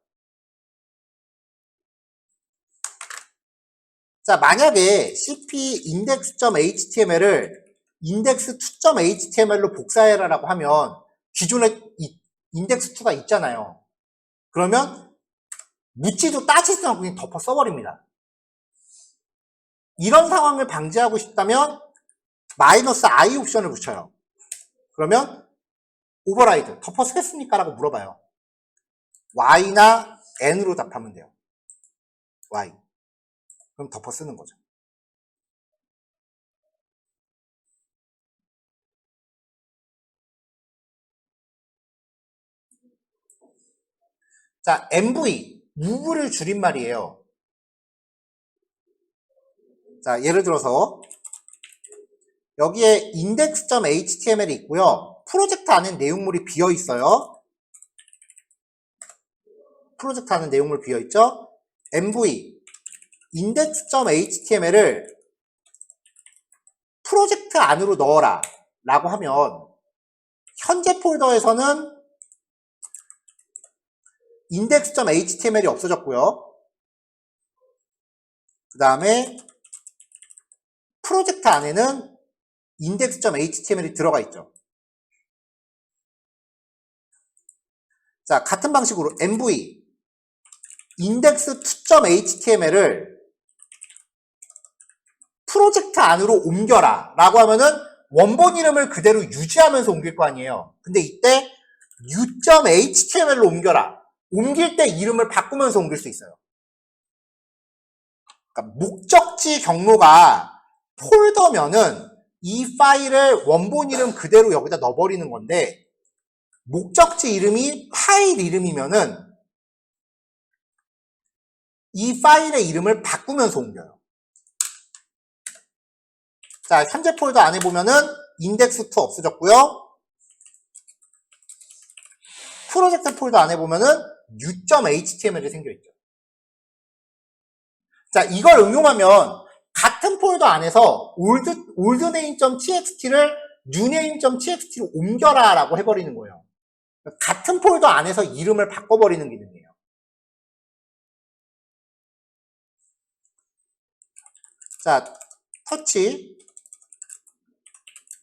자, 만약에 cp index.html을 index2.html로 복사해라 라고 하면 기존에 index2가 있잖아요. 그러면 묻지도 따지지도 않고 그냥 덮어 써버립니다. 이런 상황을 방지하고 싶다면 -i 옵션을 붙여요. 그러면 오버라이드 덮어 쓰겠습니까? 라고 물어봐요. y나 n으로 답하면 돼요. y. 그럼 덮어 쓰는 거죠. 자, mv, move를 줄임말이에요. 자, 예를 들어서 여기에 index.html이 있고요. 프로젝트 안에 내용물이 비어 있어요. 프로젝트 안에 내용물 비어 있죠. mv index.html을 프로젝트 안으로 넣어라. 라고 하면 현재 폴더에서는 index.html이 없어졌고요. 그 다음에 프로젝트 안에는 index.html이 들어가 있죠. 자, 같은 방식으로 mv index2.html을 프로젝트 안으로 옮겨라 라고 하면은 원본 이름을 그대로 유지하면서 옮길 거 아니에요. 근데 이때 u.html로 옮겨라. 옮길 때 이름을 바꾸면서 옮길 수 있어요. 그러니까 목적지 경로가 폴더면은 이 파일을 원본 이름 그대로 여기다 넣어버리는 건데, 목적지 이름이 파일 이름이면은 이 파일의 이름을 바꾸면서 옮겨요. 자, 현재 폴더 안에 보면은 index2 없어졌고요. 프로젝트 폴더 안에 보면은 u.html이 생겨있죠. 자, 이걸 응용하면 같은 폴더 안에서 oldname.txt를 newName.txt로 옮겨라 라고 해버리는 거예요. 같은 폴더 안에서 이름을 바꿔버리는 기능이에요. 자, 터치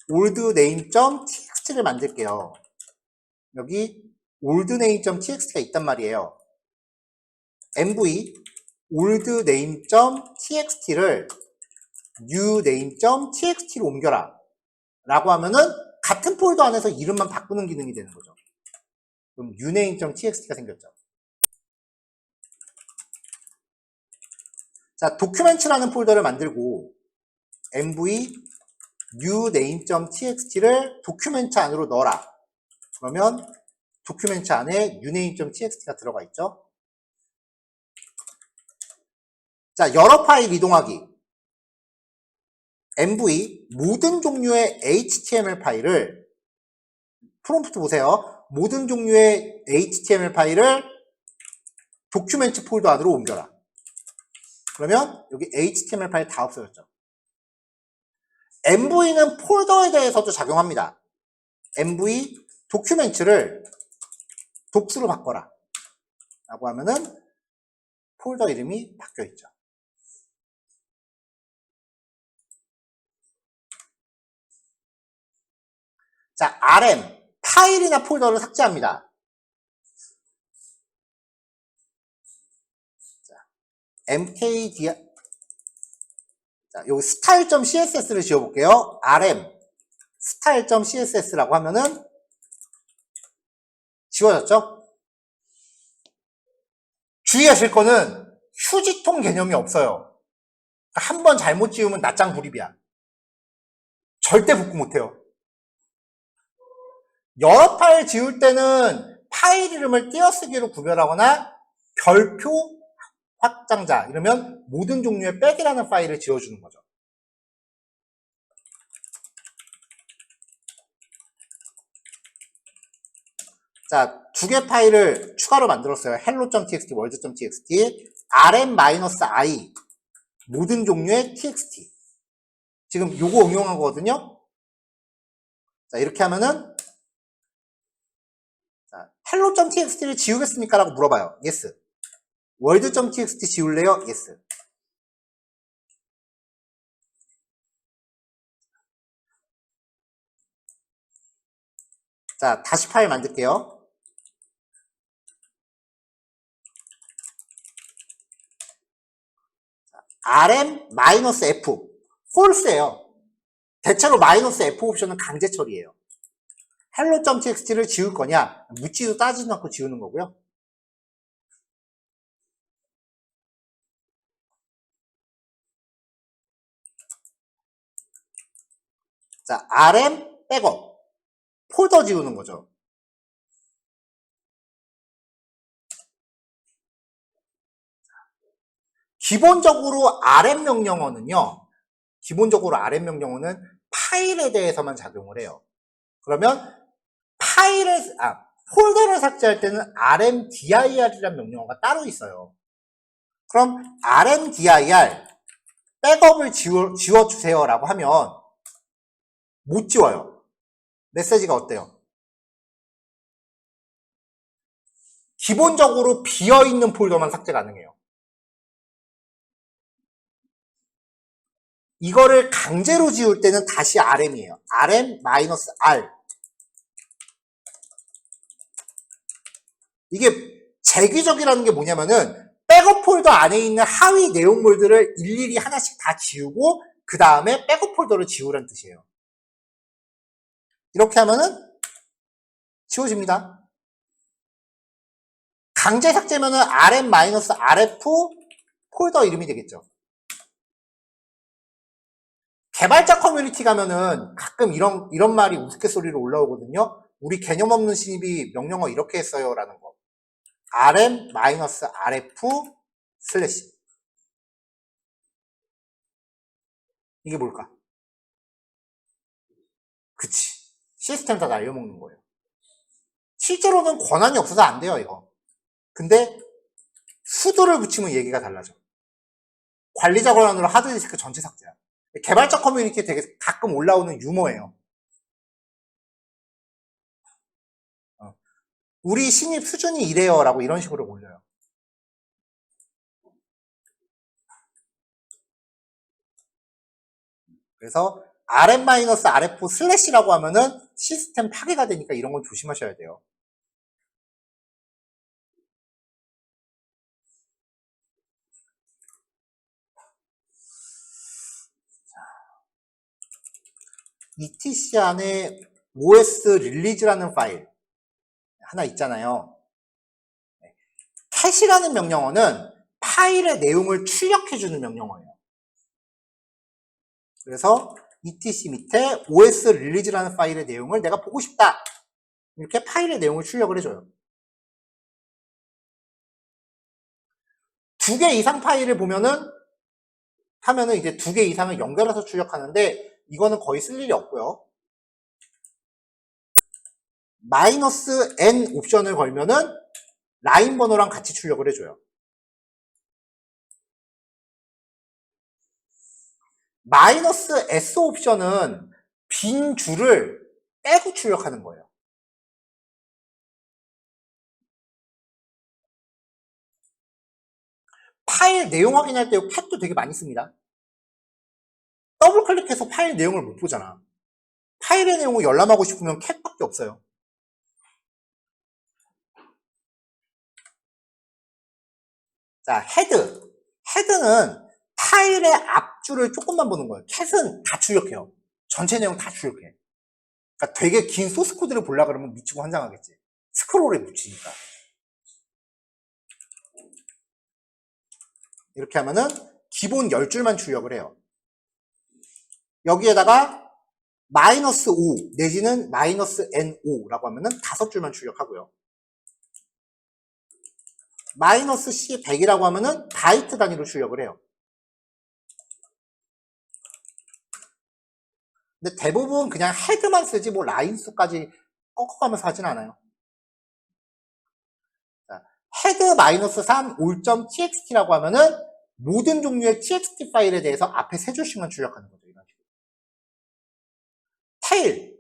oldname.txt를 만들게요. 여기 oldname.txt가 있단 말이에요. mv oldname.txt를 newName.txt로 옮겨라 라고 하면은 같은 폴더 안에서 이름만 바꾸는 기능이 되는 거죠. 그럼 newName.txt가 생겼죠. 자, documents라는 폴더를 만들고 mv newName.txt를 document 안으로 넣어라. 그러면 document 안에 newName.txt가 들어가 있죠. 자, 여러 파일 이동하기. mv 모든 종류의 html 파일을 프롬프트 보세요. 모든 종류의 html 파일을 도큐멘트 폴더 안으로 옮겨라. 그러면 여기 html 파일 다 없어졌죠. mv는 폴더에 대해서도 작용합니다. mv 도큐멘트를 독수로 바꿔라 라고 하면은 폴더 이름이 바뀌어 있죠. 자, rm 파일이나 폴더를 삭제합니다. 자, mkdir 자, 여기 style.css를 지워볼게요. rm style.css라고 하면은 지워졌죠? 주의하실 거는 휴지통 개념이 없어요. 한 번 잘못 지우면 낱장 불입이야. 절대 복구 못해요. 여러 파일 지울 때는 파일 이름을 띄어쓰기로 구별하거나 별표 확장자 이러면 모든 종류의 백이라는 파일을 지워주는 거죠. 자, 두 개 파일을 추가로 만들었어요. hello.txt, world.txt, rm-i 모든 종류의 txt. 지금 요거 응용한 거거든요. 자, 이렇게 하면은 자, hello.txt를 지우겠습니까? 라고 물어봐요. yes. world.txt 지울래요? yes. 자, 다시 파일 만들게요. rm-f false예요. 대체로 -f 옵션은 강제 처리예요. hello.txt를 지울 거냐? 묻지도 따지도 않고 지우는 거고요. 자, rm 백업 폴더 지우는 거죠. 기본적으로 RM 명령어는요. 기본적으로 RM 명령어는 파일에 대해서만 작용을 해요. 그러면 폴더를 삭제할 때는 rmdir이라는 명령어가 따로 있어요. 그럼 rmdir 백업을 지워주세요라고 하면 못 지워요. 메시지가 어때요? 기본적으로 비어있는 폴더만 삭제 가능해요. 이거를 강제로 지울 때는 다시 RM이에요. RM-R. 이게 재귀적이라는 게 뭐냐면은 백업 폴더 안에 있는 하위 내용물들을 일일이 하나씩 다 지우고 그 다음에 백업 폴더를 지우라는 뜻이에요. 이렇게 하면은 지워집니다. 강제 삭제면은 RM-RF 폴더 이름이 되겠죠. 개발자 커뮤니티 가면은 가끔 이런 말이 우스갯소리로 올라오거든요. 우리 개념 없는 신입이 명령어 이렇게 했어요 라는 거. RM-RF 슬래시. 이게 뭘까? 그치. 시스템 다 날려먹는 거예요. 실제로는 권한이 없어서 안 돼요, 이거. 근데 수두를 붙이면 얘기가 달라져. 관리자 권한으로 하드디스크 전체 삭제야. 개발자 커뮤니티에 되게 가끔 올라오는 유머예요. 우리 신입 수준이 이래요 라고 이런 식으로 올려요. 그래서 RM-RF 슬래시라고 하면은 시스템 파괴가 되니까 이런 건 조심하셔야 돼요. etc 안에 os 릴리즈라는 파일 하나 있잖아요. 캣이라는 명령어는 파일의 내용을 출력해주는 명령어예요. 그래서 etc 밑에 os 릴리즈라는 파일의 내용을 내가 보고 싶다. 이렇게 파일의 내용을 출력을 해줘요. 2개 이상 파일을 하면은 이제 2개 이상을 연결해서 출력하는데 이거는 거의 쓸 일이 없고요. -n 옵션을 걸면은 라인 번호랑 같이 출력을 해줘요. -s 옵션은 빈 줄을 빼고 출력하는 거예요. 파일 내용 확인할 때 캣도 되게 많이 씁니다. 더블 클릭해서 파일 내용을 못 보잖아. 파일의 내용을 열람하고 싶으면 캣밖에 없어요. 자, 헤드는 파일의 앞줄을 조금만 보는 거예요. 캣은 다 출력해요. 전체 내용 다 출력해. 그러니까 되게 긴 소스 코드를 보려고 그러면 미치고 환장하겠지. 스크롤에 묻히니까. 이렇게 하면은 기본 10줄만 출력을 해요. 여기에다가 -5 내지는 -n5라고 하면은 5줄만 출력하고요. -c100이라고 하면은 바이트 단위로 출력을 해요. 근데 대부분 그냥 헤드만 쓰지 뭐 라인 수까지 꺾어가면서 하진 않아요. 자, 헤드 -3 올.txt라고 하면은 모든 종류의 txt 파일에 대해서 앞에 3줄씩만 출력하는 거죠. 이런 식으로. 테일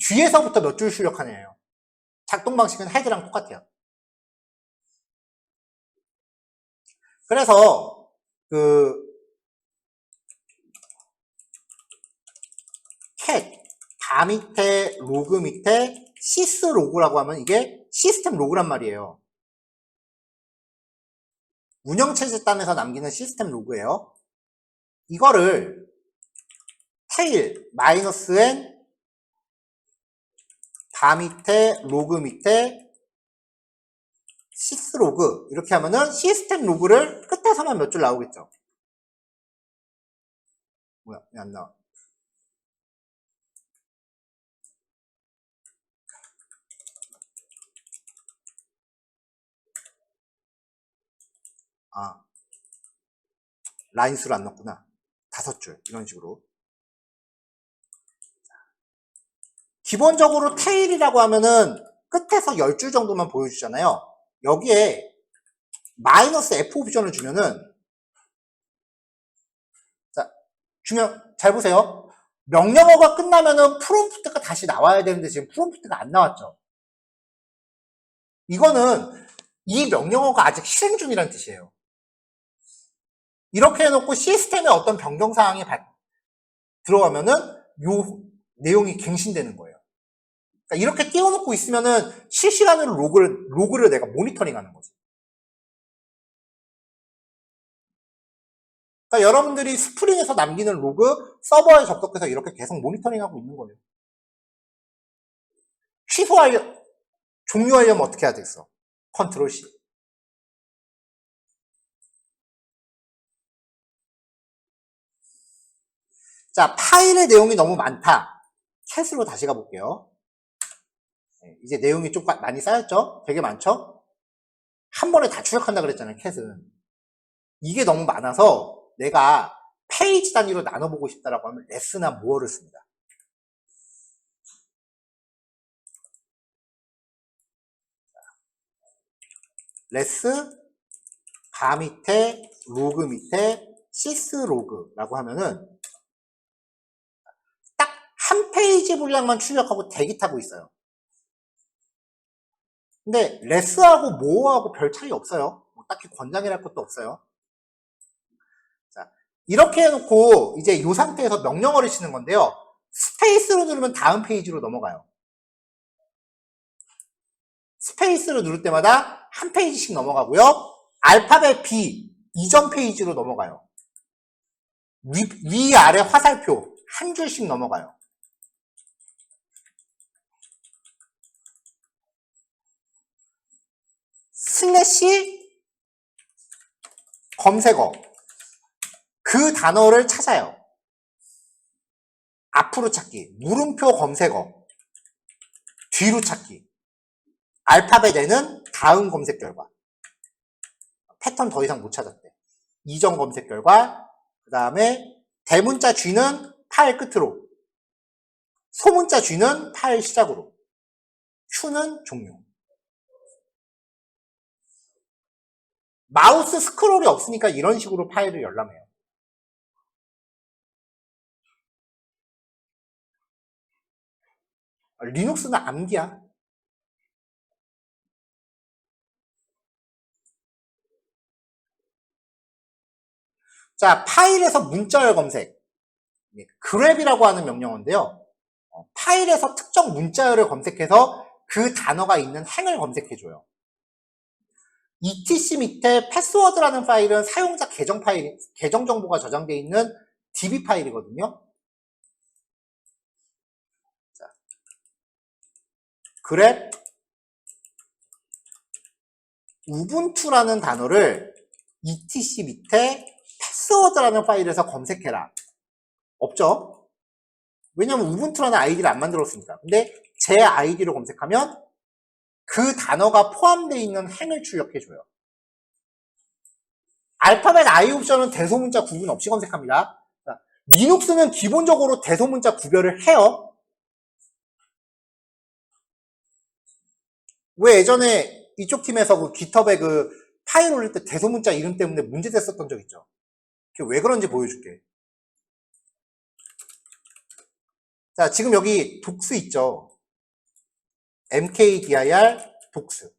뒤에서부터 몇 줄 출력하냐예요. 작동 방식은 헤드랑 똑같아요. 그래서 캣 다 밑에 로그 밑에 시스 로그라고 하면 이게 시스템 로그란 말이에요. 운영체제 단에서 남기는 시스템 로그예요. 이거를 테일 -n 다 밑에 로그 밑에 시스 로그 이렇게 하면은 시스템 로그를 끝에서만 몇 줄 나오겠죠. 뭐야, 왜 안 나와? 아, 라인 수를 안 넣었구나. 5줄 이런 식으로. 기본적으로 테일이라고 하면은 끝에서 10줄 정도만 보여주잖아요. 여기에 -f 옵션을 주면은 자, 잘 보세요. 명령어가 끝나면은 프롬프트가 다시 나와야 되는데 지금 프롬프트가 안 나왔죠. 이거는 이 명령어가 아직 실행 중이라는 뜻이에요. 이렇게 해놓고 시스템에 어떤 변경사항이 들어가면은 요 내용이 갱신되는 거예요. 그러니까 이렇게 띄워놓고 있으면은 실시간으로 로그를 내가 모니터링 하는 거지. 그러니까 여러분들이 스프링에서 남기는 로그 서버에 접속해서 이렇게 계속 모니터링하고 있는 거예요. 종료하려면 어떻게 해야 되겠어? 컨트롤 C. 자, 파일의 내용이 너무 많다. 캣으로 다시 가볼게요. 이제 내용이 좀 많이 쌓였죠? 되게 많죠? 한 번에 다 출력한다 그랬잖아요, 캣은. 이게 너무 많아서 내가 페이지 단위로 나눠보고 싶다라고 하면 레스나 모어를 씁니다. 레스, 바 밑에, 로그 밑에, 시스 로그라고 하면은 딱 한 페이지 분량만 출력하고 대기 타고 있어요. 근데 레스하고 모어하고 별 차이 없어요. 뭐 딱히 권장이랄 것도 없어요. 자, 이렇게 해놓고 이제 이 상태에서 명령어를 치는 건데요. 스페이스로 누르면 다음 페이지로 넘어가요. 스페이스로 누를 때마다 한 페이지씩 넘어가고요. 알파벳 B 이전 페이지로 넘어가요. 위 아래 화살표 한 줄씩 넘어가요. 슬래시 검색어 그 단어를 찾아요. 앞으로 찾기, 물음표 검색어, 뒤로 찾기. 알파벳 N은 다음 검색 결과. 패턴 더 이상 못 찾았대. 이전 검색 결과, 그 다음에 대문자 G는 파일 끝으로, 소문자 G는 파일 시작으로, Q는 종료. 마우스 스크롤이 없으니까 이런 식으로 파일을 열람해요. 리눅스는 암기야. 자, 파일에서 문자열 검색. 그랩이라고 하는 명령어인데요. 파일에서 특정 문자열을 검색해서 그 단어가 있는 행을 검색해줘요. etc 밑에 패스워드라는 파일은 사용자 계정 파일, 계정 정보가 저장되어 있는 db 파일이거든요. 자, 그랩 우분투라는 단어를 etc 밑에 패스워드라는 파일에서 검색해라. 없죠? 왜냐면 우분투라는 아이디를 안 만들었으니까. 근데 제 아이디로 검색하면 그 단어가 포함되어 있는 행을 출력해줘요. 알파벳 I 옵션은 대소문자 구분 없이 검색합니다. 자, 리눅스는 기본적으로 대소문자 구별을 해요. 왜 예전에 이쪽 팀에서 그 깃허브에 그 파일 올릴 때 대소문자 이름 때문에 문제됐었던 적 있죠? 그게 왜 그런지 보여줄게. 자, 지금 여기 독스 있죠? mkdir 독스.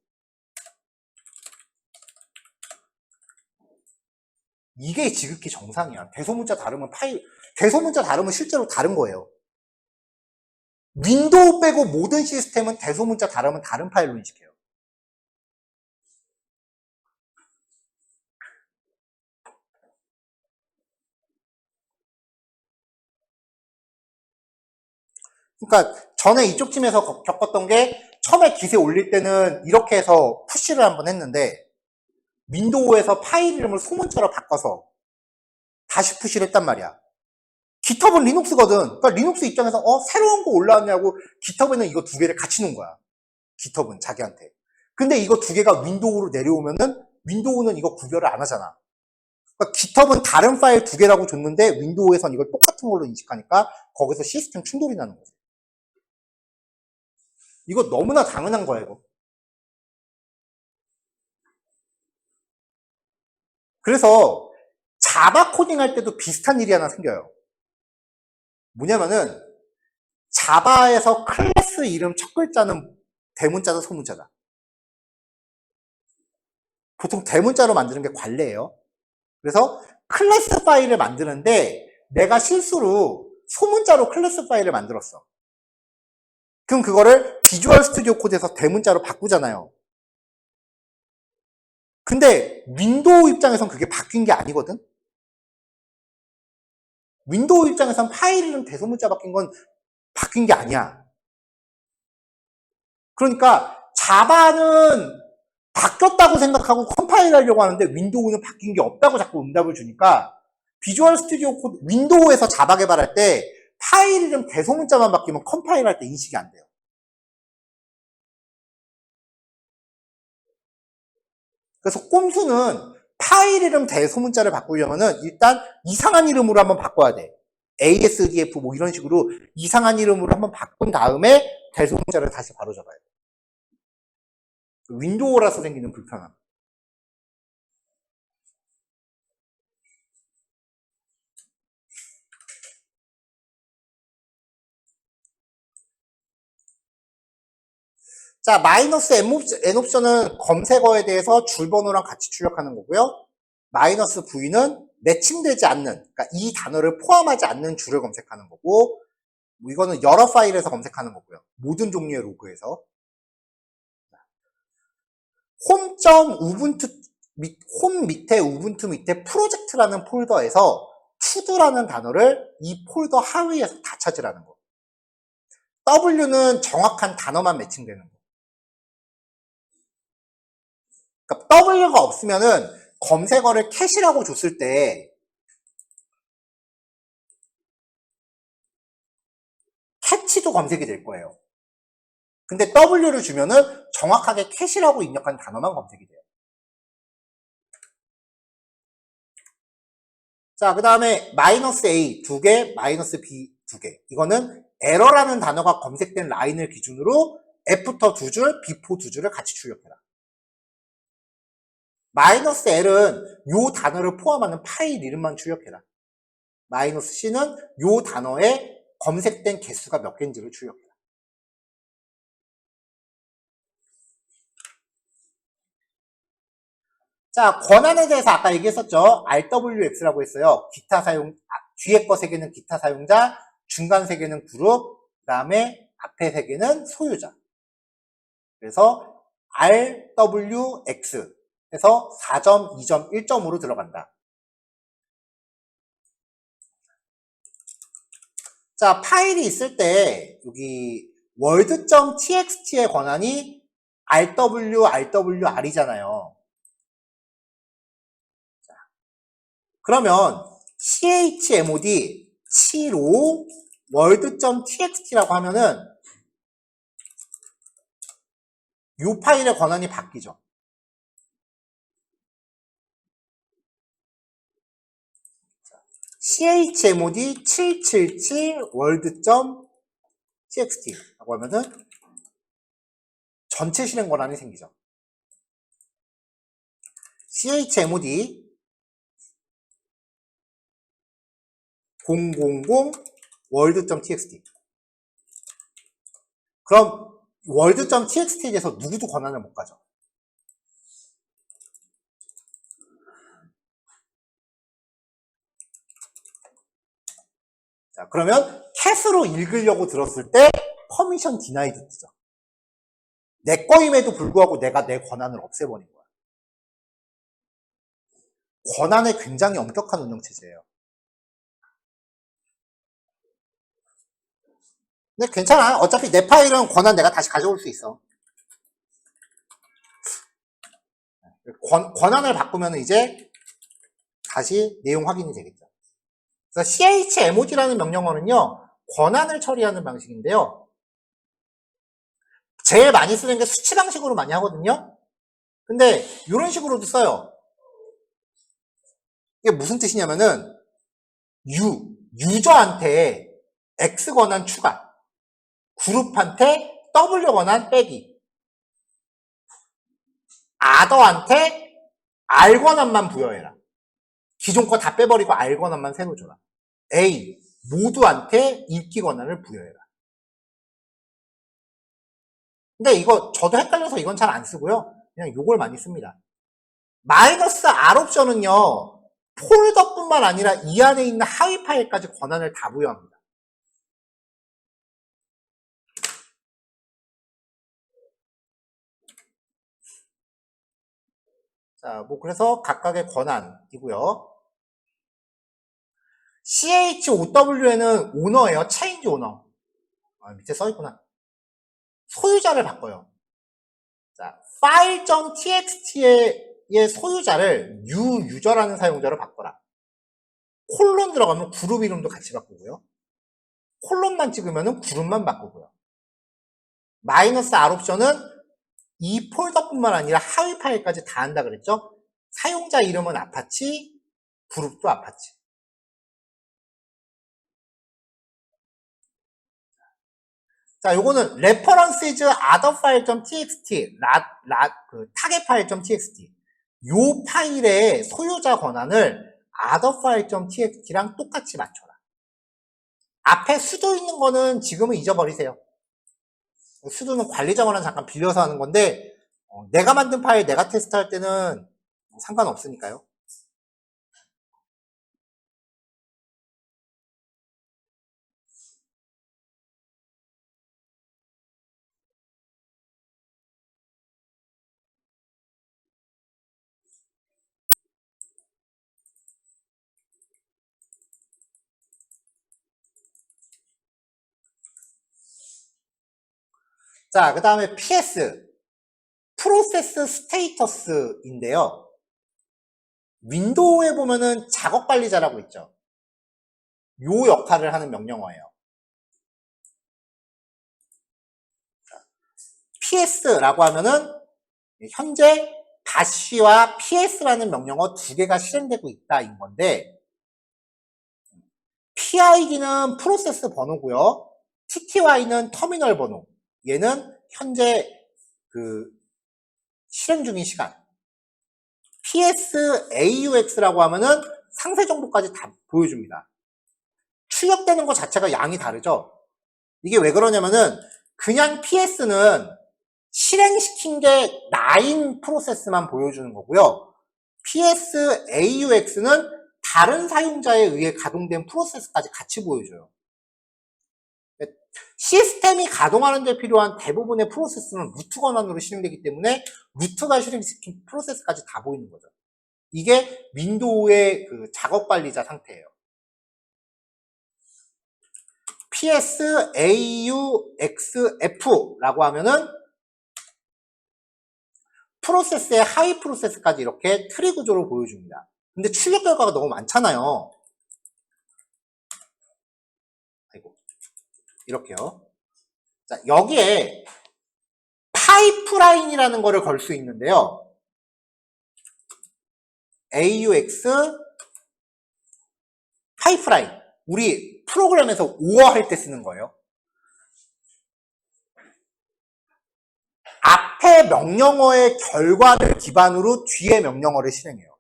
이게 지극히 정상이야. 대소문자 다르면 대소문자 다르면 실제로 다른 거예요. 윈도우 빼고 모든 시스템은 대소문자 다르면 다른 파일로 인식해요. 그러니까 전에 이쪽 팀에서 겪었던 게 처음에 기세 올릴 때는 이렇게 해서 푸시를 한번 했는데 윈도우에서 파일 이름을 소문자로 바꿔서 다시 푸시를 했단 말이야. 깃허브는 리눅스거든. 그러니까 리눅스 입장에서 새로운 거 올라왔냐고 깃허브는 이거 두 개를 같이 놓은 거야. 깃허브는 자기한테. 근데 이거 두 개가 윈도우로 내려오면은 윈도우는 이거 구별을 안 하잖아. 그러니까 깃허브는 다른 파일 두 개라고 줬는데 윈도우에선 이걸 똑같은 걸로 인식하니까 거기서 시스템 충돌이 나는 거지. 이거 너무나 당연한 거야, 이거. 그래서 자바 코딩 할 때도 비슷한 일이 하나 생겨요. 뭐냐면은 자바에서 클래스 이름 첫 글자는 대문자다 소문자다. 보통 대문자로 만드는 게 관례예요. 그래서 클래스 파일을 만드는데 내가 실수로 소문자로 클래스 파일을 만들었어. 그럼 그거를 비주얼 스튜디오 코드에서 대문자로 바꾸잖아요. 근데 윈도우 입장에선 그게 바뀐 게 아니거든? 윈도우 입장에선 파일 이름 대소문자 바뀐 게 아니야. 그러니까 자바는 바뀌었다고 생각하고 컴파일 하려고 하는데 윈도우는 바뀐 게 없다고 자꾸 응답을 주니까 비주얼 스튜디오 코드, 윈도우에서 자바 개발할 때 파일 이름 대소문자만 바뀌면 컴파일 할 때 인식이 안 돼요. 그래서 꼼수는 파일 이름 대소문자를 바꾸려면은 일단 이상한 이름으로 한번 바꿔야 돼. ASDF 뭐 이런 식으로 이상한 이름으로 한번 바꾼 다음에 대소문자를 다시 바로 잡아야 돼. 윈도우라서 생기는 불편함. 자, 마이너스 N옵션은 검색어에 대해서 줄번호랑 같이 출력하는 거고요. 마이너스 V는 매칭되지 않는, 그러니까 이 단어를 포함하지 않는 줄을 검색하는 거고, 이거는 여러 파일에서 검색하는 거고요. 모든 종류의 로그에서. 홈 밑에 우분투 밑에 프로젝트라는 폴더에서 투두라는 단어를 이 폴더 하위에서 다 찾으라는 거. W는 정확한 단어만 매칭되는 거. 그러니까 W가 없으면은 검색어를 캐시라고 줬을 때 캐치도 검색이 될 거예요. 근데 W를 주면은 정확하게 캐시라고 입력한 단어만 검색이 돼요. 자, 그 다음에 마이너스 A 2개, 마이너스 B 2개. 이거는 에러라는 단어가 검색된 라인을 기준으로 F터 2줄, B포 2줄을 같이 출력해라. 마이너스 L은 요 단어를 포함하는 파일 이름만 출력해라. 마이너스 C는 요 단어에 검색된 개수가 몇 개인지를 출력해라. 자, 권한에 대해서 아까 얘기했었죠. RWX라고 했어요. 기타 뒤에 거 3개는 기타 사용자, 중간 3개는 그룹, 그 다음에 앞에 3개는 소유자. 그래서 RWX 해서 4점, 2점, 1점으로 들어간다. 자, 파일이 있을 때 여기 word.txt의 권한이 RWR이잖아요. 자, 그러면 chmod 75 word.txt라고 하면은 이 파일의 권한이 바뀌죠. chmod 777 word.txt라고 하면은 전체 실행 권한이 생기죠. chmod 000 word.txt. 그럼 word.txt에 대해서 누구도 권한을 못 가져. 자, 그러면 캣으로 읽으려고 들었을 때 퍼미션 디나이드 뜨죠. 내 거임에도 불구하고 내가 내 권한을 없애버린 거야. 권한에 굉장히 엄격한 운영체제예요. 근데 괜찮아. 어차피 내 파일은 권한 내가 다시 가져올 수 있어. 권한을 바꾸면 이제 다시 내용 확인이 되겠죠. 그래서 chmod라는 명령어는요, 권한을 처리하는 방식인데요. 제일 많이 쓰는 게 수치 방식으로 많이 하거든요. 근데 이런 식으로도 써요. 이게 무슨 뜻이냐면은 유저한테 X 권한 추가, 그룹한테 W 권한 빼기, 아더한테 R 권한만 부여해라. 기존 거 다 빼버리고 R 권한만 새로 줘라. A, 모두한테 읽기 권한을 부여해라. 근데 이거 저도 헷갈려서 이건 잘 안 쓰고요. 그냥 요걸 많이 씁니다. 마이너스 R 옵션은요, 폴더뿐만 아니라 이 안에 있는 하위 파일까지 권한을 다 부여합니다. 자, 뭐 그래서 각각의 권한이고요. CHOW에는 오너예요. 체인지 오너. 밑에 써있구나. 소유자를 바꿔요. 자, file.txt의 소유자를 유저라는 사용자로 바꿔라. 콜론 들어가면 그룹 이름도 같이 바꾸고요. 콜론만 찍으면 그룹만 바꾸고요. 마이너스 R 옵션은 이 폴더뿐만 아니라 하위 파일까지 다 한다 그랬죠? 사용자 이름은 아파치, 그룹도 아파치. 자, 요거는 references other file.txt, target file.txt. 요 파일의 소유자 권한을 other file.txt랑 똑같이 맞춰라. 앞에 수도 있는 거는 지금은 잊어버리세요. 수도는 관리자 권한 잠깐 빌려서 하는 건데, 내가 만든 파일 내가 테스트할 때는 상관없으니까요. 자, 그 다음에 PS, 프로세스 스테이터스인데요. 윈도우에 보면은 작업 관리자라고 있죠. 요 역할을 하는 명령어예요. PS라고 하면은 현재 다시와 PS라는 명령어 두 개가 실행되고 있다인 건데, PID는 프로세스 번호고요. TTY는 터미널 번호. 얘는 현재 실행 중인 시간. PS AUX라고 하면은 상세 정보까지 다 보여줍니다. 출력되는 것 자체가 양이 다르죠. 이게 왜 그러냐면은 그냥 PS는 실행시킨 게 나인 프로세스만 보여주는 거고요. PS AUX는 다른 사용자에 의해 가동된 프로세스까지 같이 보여줘요. 시스템이 가동하는 데 필요한 대부분의 프로세스는 루트 권한으로 실행되기 때문에 루트가 실행시킨 프로세스까지 다 보이는 거죠. 이게 윈도우의 작업 관리자 상태예요. PS AUXF라고 하면은 프로세스의 하위 프로세스까지 이렇게 트리 구조로 보여줍니다. 근데 출력 결과가 너무 많잖아요. 아이고, 이렇게요. 자, 여기에 파이프라인이라는 거를 걸 수 있는데요. AUX 파이프라인. 우리 프로그램에서 오어 할 때 쓰는 거예요. 앞에 명령어의 결과를 기반으로 뒤에 명령어를 실행해요.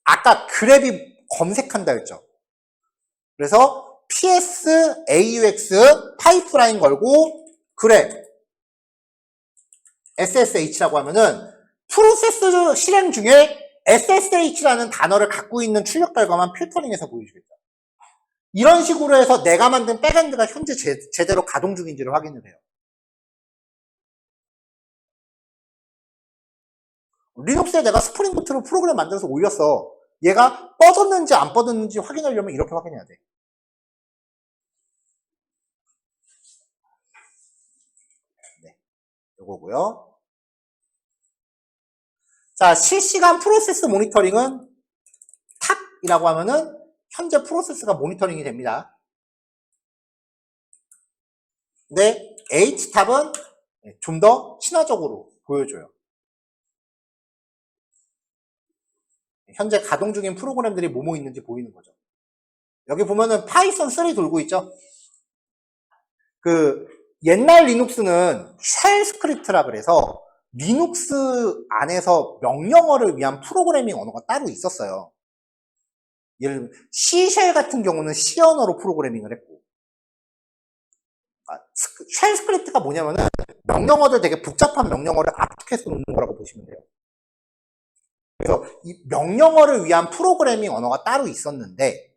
아까 그랩이 검색한다 했죠. 그래서 PS AUX 파이프라인 걸고 그랩 SSH라고 하면은 프로세스 실행 중에 SSH라는 단어를 갖고 있는 출력 결과만 필터링해서 보여주겠죠. 이런 식으로 해서 내가 만든 백엔드가 현재 제대로 가동 중인지를 확인을 해요. 리눅스에 내가 스프링 부트로 프로그램 만들어서 올렸어. 얘가 뻗었는지 안 뻗었는지 확인하려면 이렇게 확인해야 돼. 네, 요거고요. 자, 실시간 프로세스 모니터링은 탑이라고 하면은 현재 프로세스가 모니터링이 됩니다. 근데 H탑은 좀 더 친화적으로 보여줘요. 현재 가동 중인 프로그램들이 뭐뭐 있는지 보이는 거죠. 여기 보면은 파이썬 3 돌고 있죠. 옛날 리눅스는 쉘 스크립트라 그래서 리눅스 안에서 명령어를 위한 프로그래밍 언어가 따로 있었어요. 예를 들면 C쉘 같은 경우는 C 언어로 프로그래밍을 했고, 쉘 스크립트가 뭐냐면은 명령어들 되게 복잡한 명령어를 압축해서 놓는 거라고 보시면 돼요. 그래서 이 명령어를 위한 프로그래밍 언어가 따로 있었는데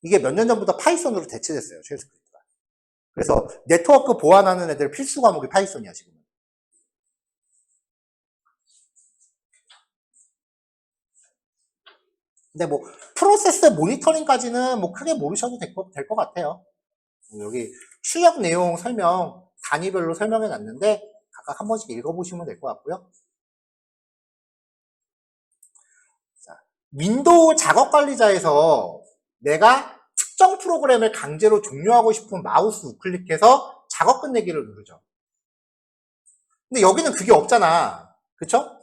이게 몇 년 전부터 파이썬으로 대체됐어요. 쉘 스크립트가. 그래서 네트워크 보안하는 애들 필수 과목이 파이썬이야 지금은. 근데 뭐 프로세스 모니터링까지는 뭐 크게 모르셔도 될 것 같아요. 여기 출력 내용 설명 단위별로 설명해 놨는데 각각 한 번씩 읽어보시면 될 것 같고요. 자, 윈도우 작업 관리자에서 내가 특정 프로그램을 강제로 종료하고 싶은 마우스 우클릭해서 작업 끝내기를 누르죠. 근데 여기는 그게 없잖아. 그쵸?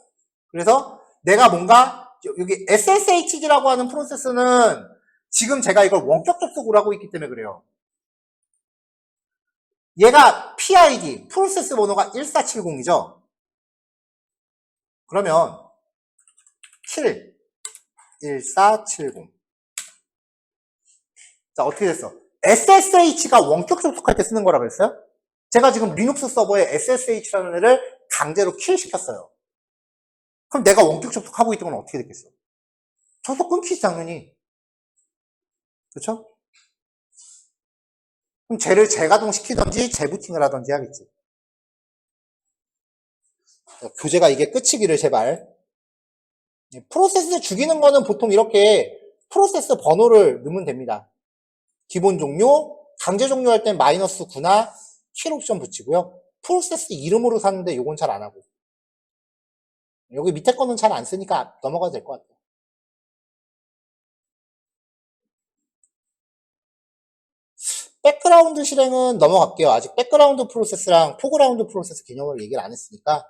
그래서 내가 뭔가 여기 SSHD라고 하는 프로세스는 지금 제가 이걸 원격 접속을 하고 있기 때문에 그래요. 얘가 PID, 프로세스 번호가 1470이죠? 그러면 kill 1470. 자, 어떻게 됐어? SSH가 원격 접속할 때 쓰는 거라 그랬어요? 제가 지금 리눅스 서버에 SSH라는 애를 강제로 킬 시켰어요. 그럼 내가 원격 접속하고 있던 건 어떻게 됐겠어? 접속 끊기지 당연히. 그쵸? 그럼 쟤를 재가동 시키던지 재부팅을 하던지 하겠지. 교재가 이게 끝이기를 제발. 프로세스 죽이는 거는 보통 이렇게 프로세스 번호를 넣으면 됩니다. 기본 종료, 강제 종료할 땐 -9나 킬 옵션 붙이고요. 프로세스 이름으로 샀는데 요건 잘 안 하고. 여기 밑에 거는 잘 안 쓰니까 넘어가도 될 것 같아요. 백그라운드 실행은 넘어갈게요. 아직 백그라운드 프로세스랑 포그라운드 프로세스 개념을 얘기를 안 했으니까.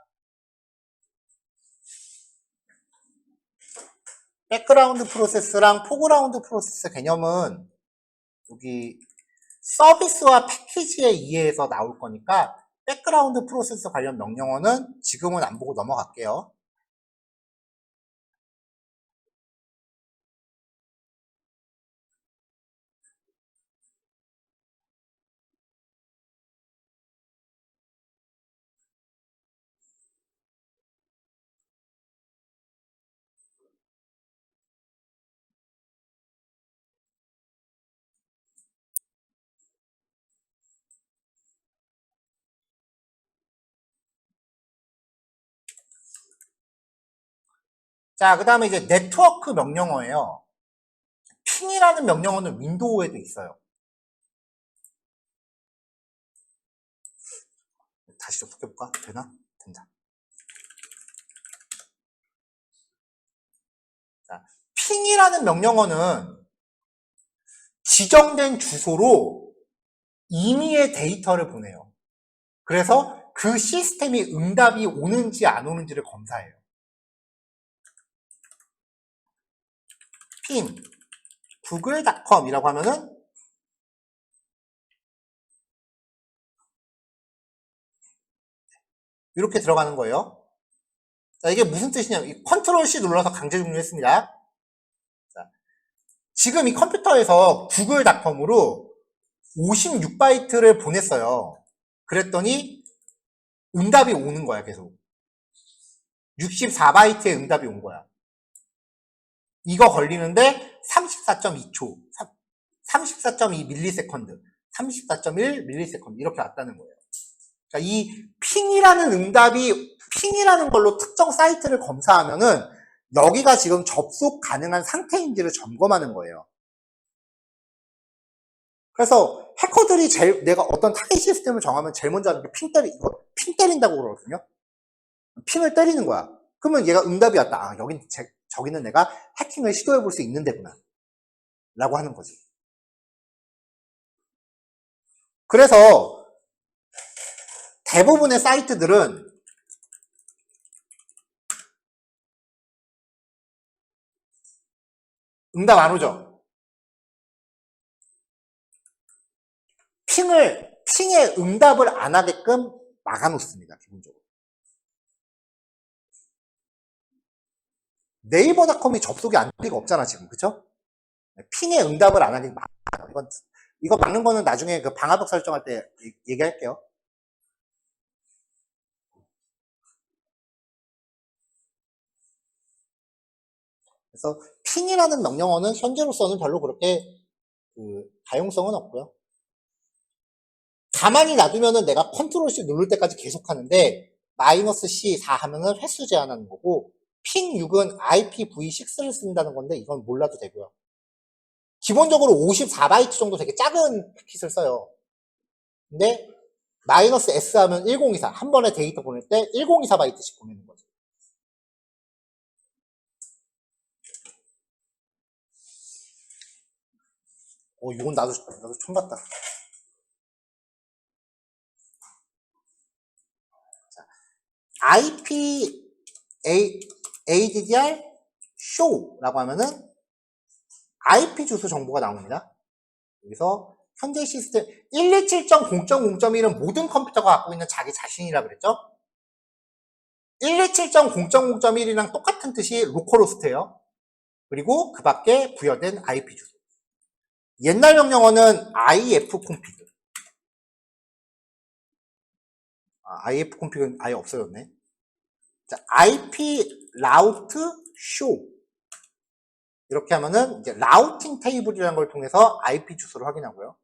백그라운드 프로세스랑 포그라운드 프로세스 개념은 여기 서비스와 패키지에 의해서 나올 거니까 백그라운드 프로세스 관련 명령어는 지금은 안 보고 넘어갈게요. 자, 그 다음에 이제 네트워크 명령어예요. 핑이라는 명령어는 윈도우에도 있어요. 다시 좀 볼까? 되나? 된다. 자, 핑이라는 명령어는 지정된 주소로 임의의 데이터를 보내요. 그래서 그 시스템이 응답이 오는지 안 오는지를 검사해요. 핑 google.com이라고 하면은 이렇게 들어가는 거예요. 자, 이게 무슨 뜻이냐면 컨트롤 C 눌러서 강제 종료했습니다. 자, 지금 이 컴퓨터에서 google.com으로 56바이트를 보냈어요. 그랬더니 응답이 오는 거야, 계속. 64바이트의 응답이 온 거야. 이거 걸리는데 34.2초, 34.2ms, 34.1ms 이렇게 왔다는 거예요. 그러니까 이 핑이라는 응답이 핑이라는 걸로 특정 사이트를 검사하면은 여기가 지금 접속 가능한 상태인지를 점검하는 거예요. 그래서 해커들이 내가 어떤 타겟 시스템을 정하면 제일 먼저 하는 게 핑 때린다고 그러거든요. 핑을 때리는 거야. 그러면 얘가 응답이 왔다. 아, 저기는 내가 해킹을 시도해 볼 수 있는 데구나. 라고 하는 거지. 그래서 대부분의 사이트들은 응답 안 오죠? 핑에 응답을 안 하게끔 막아놓습니다. 기본적으로. 네이버닷컴이 접속이 안 될 리가 없잖아, 지금. 그쵸? 핑에 응답을 안 하는 게 맞아요. 이거 막는 거는 나중에 그 방화벽 설정할 때 얘기할게요. 그래서 핑이라는 명령어는 현재로서는 별로 그렇게 가용성은 없고요. 가만히 놔두면은 내가 컨트롤 C 누를 때까지 계속 하는데 -C4 하면은 횟수 제한하는 거고 핑 6은 IPv6를 쓴다는 건데 이건 몰라도 되고요. 기본적으로 54바이트 정도 되게 작은 패킷을 써요. 근데 -S 하면 1024 한 번에 데이터 보낼 때 1024바이트씩 보내는 거죠. 이건 나도 처음 봤다. IP ADDR show라고 하면은 IP 주소 정보가 나옵니다. 여기서 현재 시스템 127.0.0.1은 모든 컴퓨터가 갖고 있는 자기 자신이라 그랬죠? 127.0.0.1이랑 똑같은 뜻이 로컬호스트예요. 그리고 그 밖에 부여된 IP 주소. 옛날 명령어는 ifconfig. if config은 아예 없어졌네. 자, IP route show. 이렇게 하면은 이제 라우팅 테이블이라는 걸 통해서 IP 주소를 확인하고요.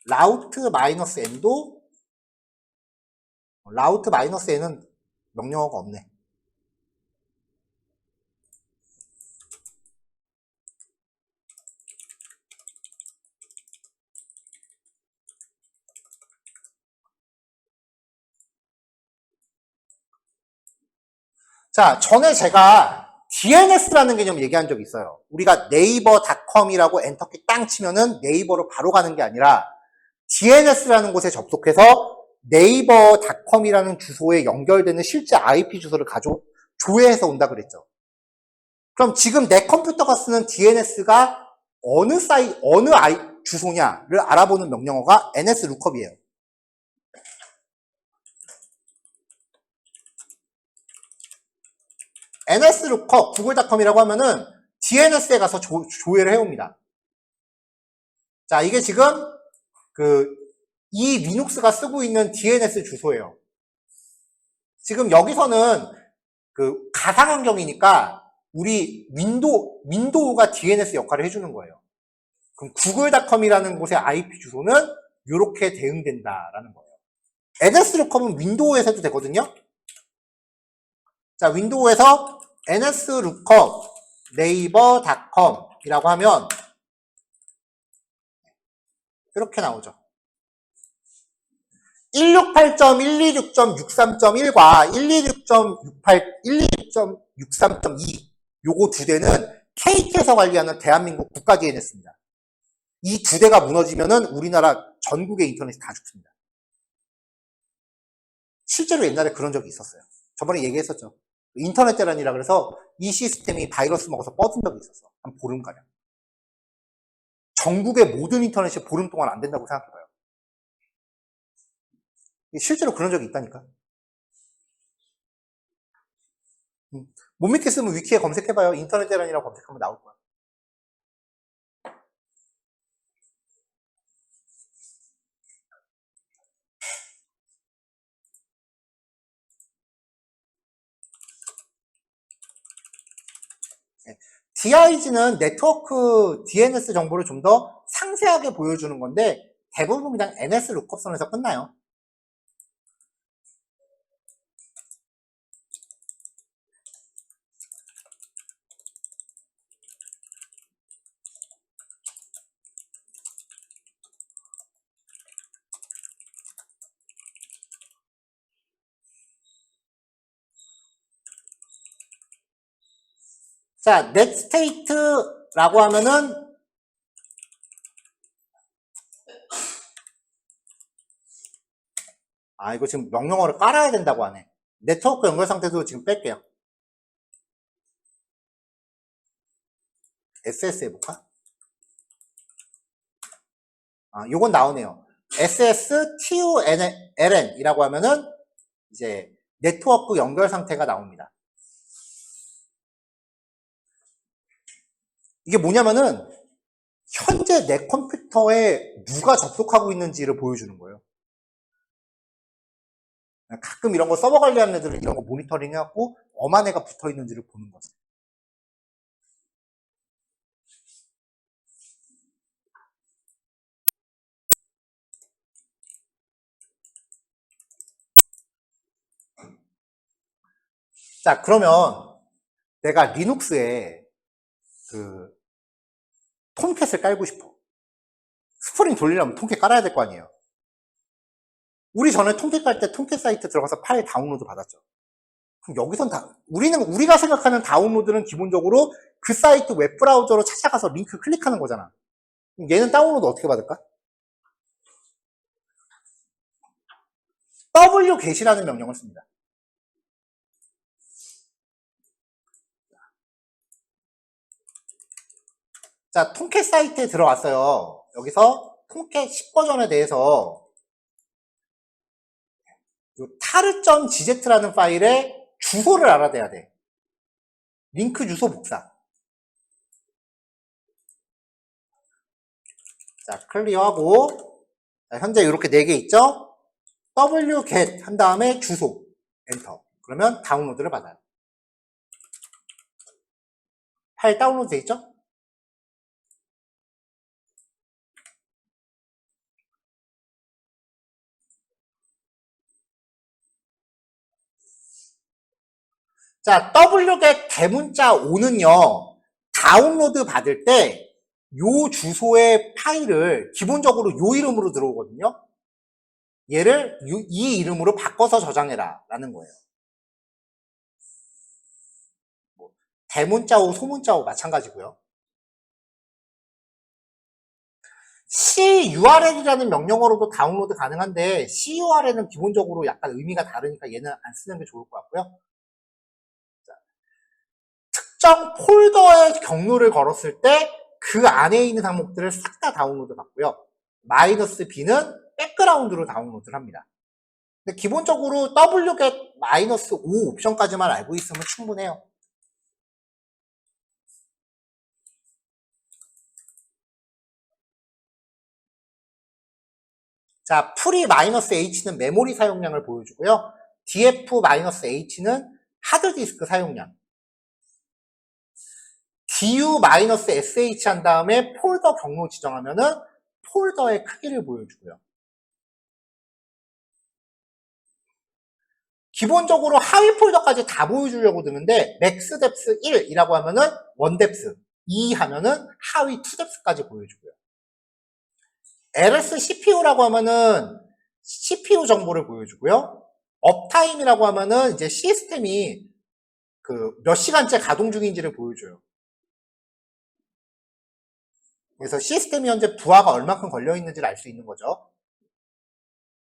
route-n도 route-n은 명령어가 없네. 자, 전에 제가 DNS라는 개념 얘기한 적이 있어요. 우리가 네이버닷컴이라고 엔터키 땅 치면은 네이버로 바로 가는 게 아니라 DNS라는 곳에 접속해서 네이버닷컴이라는 주소에 연결되는 실제 IP 주소를 조회해서 온다 그랬죠. 그럼 지금 내 컴퓨터가 쓰는 DNS가 어느 주소냐를 알아보는 명령어가 nslookup-이에요. nslookup 구글닷컴이라고 하면은 DNS에 가서 조회를 해옵니다. 자, 이게 지금 이 리눅스가 쓰고 있는 DNS 주소예요. 지금 여기서는 가상 환경이니까 우리 윈도우가 DNS 역할을 해주는 거예요. 그럼 구글닷컴이라는 곳의 IP 주소는 이렇게 대응된다라는 거예요. nslookup은 윈도우에서도 되거든요. 자, 윈도우에서 nslookup 네이버닷컴이라고 하면 이렇게 나오죠. 168.126.63.1과 126.63.2 요거 두 대는 KT에서 관리하는 대한민국 국가 DNS입니다. 이 두 대가 무너지면은 우리나라 전국의 인터넷이 다 죽습니다. 실제로 옛날에 그런 적이 있었어요. 저번에 얘기했었죠. 인터넷 대란이라 그래서 이 시스템이 바이러스 먹어서 뻗은 적이 있었어. 한 보름가량. 전국의 모든 인터넷이 보름 동안 안 된다고 생각해봐요. 실제로 그런 적이 있다니까. 못 믿겠으면 위키에 검색해봐요. 인터넷 대란이라고 검색하면 나올 거야. DIG는 네트워크 DNS 정보를 좀 더 상세하게 보여주는 건데 대부분 그냥 NSLOOKUP 선에서 끝나요. 자, netstate라고 하면은 이거 지금 명령어를 깔아야 된다고 하네. 네트워크 연결 상태도 지금 뺄게요. SS 해볼까? 요건 나오네요. SSTULN 이라고 하면은 이제 네트워크 연결 상태가 나옵니다. 이게 뭐냐면은 현재 내 컴퓨터에 누가 접속하고 있는지를 보여주는 거예요. 가끔 이런 거 서버 관리하는 애들은 이런 거 모니터링 해갖고 엄한 애가 붙어 있는지를 보는 거죠. 자, 그러면 내가 리눅스에 그 톰캣을 깔고 싶어. 스프링 돌리려면 톰캣 깔아야 될 거 아니에요. 우리 전에 톰캣 깔 때 톰캣 사이트 들어가서 파일 다운로드 받았죠. 그럼 여기선 우리가 생각하는 다운로드는 기본적으로 그 사이트 웹브라우저로 찾아가서 링크 클릭하는 거잖아. 그럼 얘는 다운로드 어떻게 받을까? wget이라는 명령을 씁니다. 자, 톰캣 사이트에 들어왔어요. 여기서 톰캣 10버전에 대해서 taru.gz라는 파일의 주소를 알아내야 돼. 링크 주소 복사. 자, 클리어하고, 자, 현재 이렇게 4개 있죠? wget 한 다음에 주소, 엔터. 그러면 다운로드를 받아요. 파일 다운로드 돼 있죠? 자, wget 대문자 5는요, 다운로드 받을 때, 요 주소의 파일을 기본적으로 요 이름으로 들어오거든요. 얘를 이 이름으로 바꿔서 저장해라 라는 거예요. 대문자 5, 소문자 5 마찬가지고요. curl이라는 명령어로도 다운로드 가능한데 curl은 기본적으로 약간 의미가 다르니까 얘는 안 쓰는 게 좋을 것 같고요. 자, 특정 폴더의 경로를 걸었을 때 그 안에 있는 항목들을 싹 다 다운로드 받고요. -b는 백그라운드로 다운로드를 합니다. 근데 기본적으로 wget -5 옵션까지만 알고 있으면 충분해요. 자, 풀이-h는 메모리 사용량을 보여주고요. df-h는 하드디스크 사용량. du-sh 한 다음에 폴더 경로 지정하면은 폴더의 크기를 보여주고요. 기본적으로 하위 폴더까지 다 보여주려고 드는데 maxdepth 1이라고 하면은 원뎁스, 2 하면은 하위 2뎁스까지 보여주고요. ls CPU라고 하면은 CPU 정보를 보여주고요. 업타임이라고 하면은 이제 시스템이 그 몇 시간째 가동 중인지를 보여줘요. 그래서 시스템이 현재 부하가 얼마큼 걸려 있는지를 알 수 있는 거죠.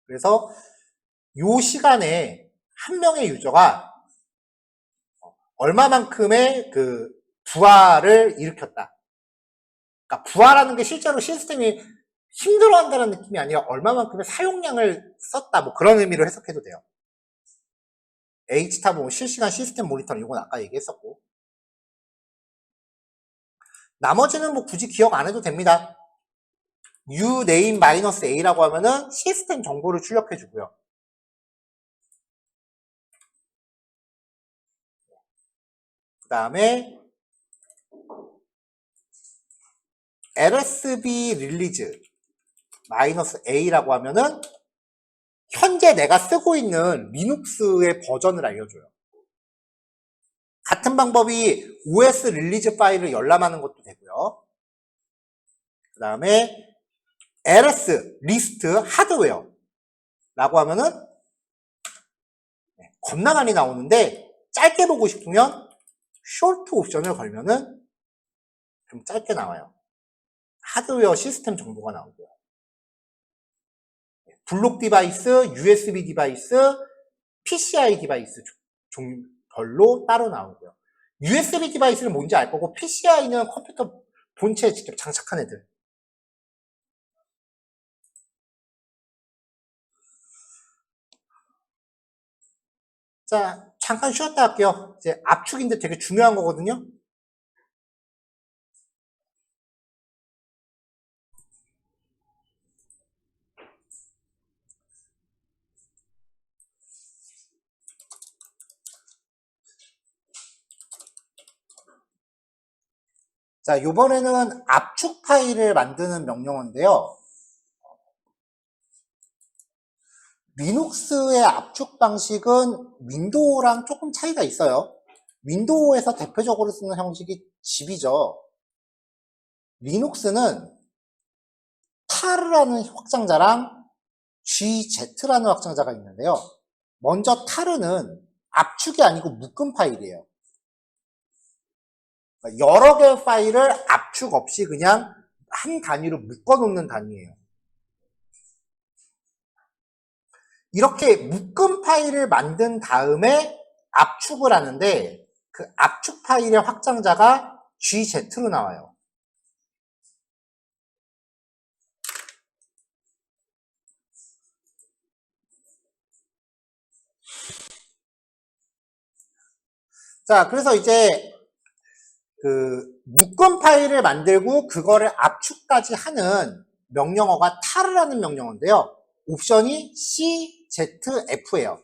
그래서 요 시간에 한 명의 유저가 얼마만큼의 그 부하를 일으켰다. 그러니까 부하라는 게 실제로 시스템이 힘들어한다는 느낌이 아니라 얼마만큼의 사용량을 썼다. 뭐 그런 의미로 해석해도 돼요. H탑 뭐 실시간 시스템 모니터링 이건 아까 얘기했었고. 나머지는 뭐 굳이 기억 안 해도 됩니다. uname-a라고 하면은 시스템 정보를 출력해 주고요. 그 다음에 lsb release -a라고 하면은 현재 내가 쓰고 있는 리눅스의 버전을 알려줘요. 같은 방법이 OS 릴리즈 파일을 열람하는 것도 되고요. 그 다음에 ls 리스트 하드웨어 라고 하면은 겁나 많이 나오는데 짧게 보고 싶으면 short 옵션을 걸면은 좀 짧게 나와요. 하드웨어 시스템 정보가 나오고요. 블록 디바이스, USB 디바이스, PCI 디바이스 종별로 따로 나오고요. USB 디바이스는 뭔지 알 거고 PCI는 컴퓨터 본체에 직접 장착한 애들. 자, 잠깐 쉬었다 할게요. 이제 압축인데 되게 중요한 거거든요. 자, 요번에는 압축 파일을 만드는 명령어인데요. 리눅스의 압축 방식은 윈도우랑 조금 차이가 있어요. 윈도우에서 대표적으로 쓰는 형식이 zip이죠. 리눅스는 tar라는 확장자랑 gz라는 확장자가 있는데요. 먼저 tar는 압축이 아니고 묶음 파일이에요. 여러 개의 파일을 압축 없이 그냥 한 단위로 묶어 놓는 단위예요. 이렇게 묶음 파일을 만든 다음에 압축을 하는데 그 압축 파일의 확장자가 gz로 나와요. 자, 그래서 이제 그 묶음 파일을 만들고 그거를 압축까지 하는 명령어가 tar라는 명령어인데요. 옵션이 CZF예요.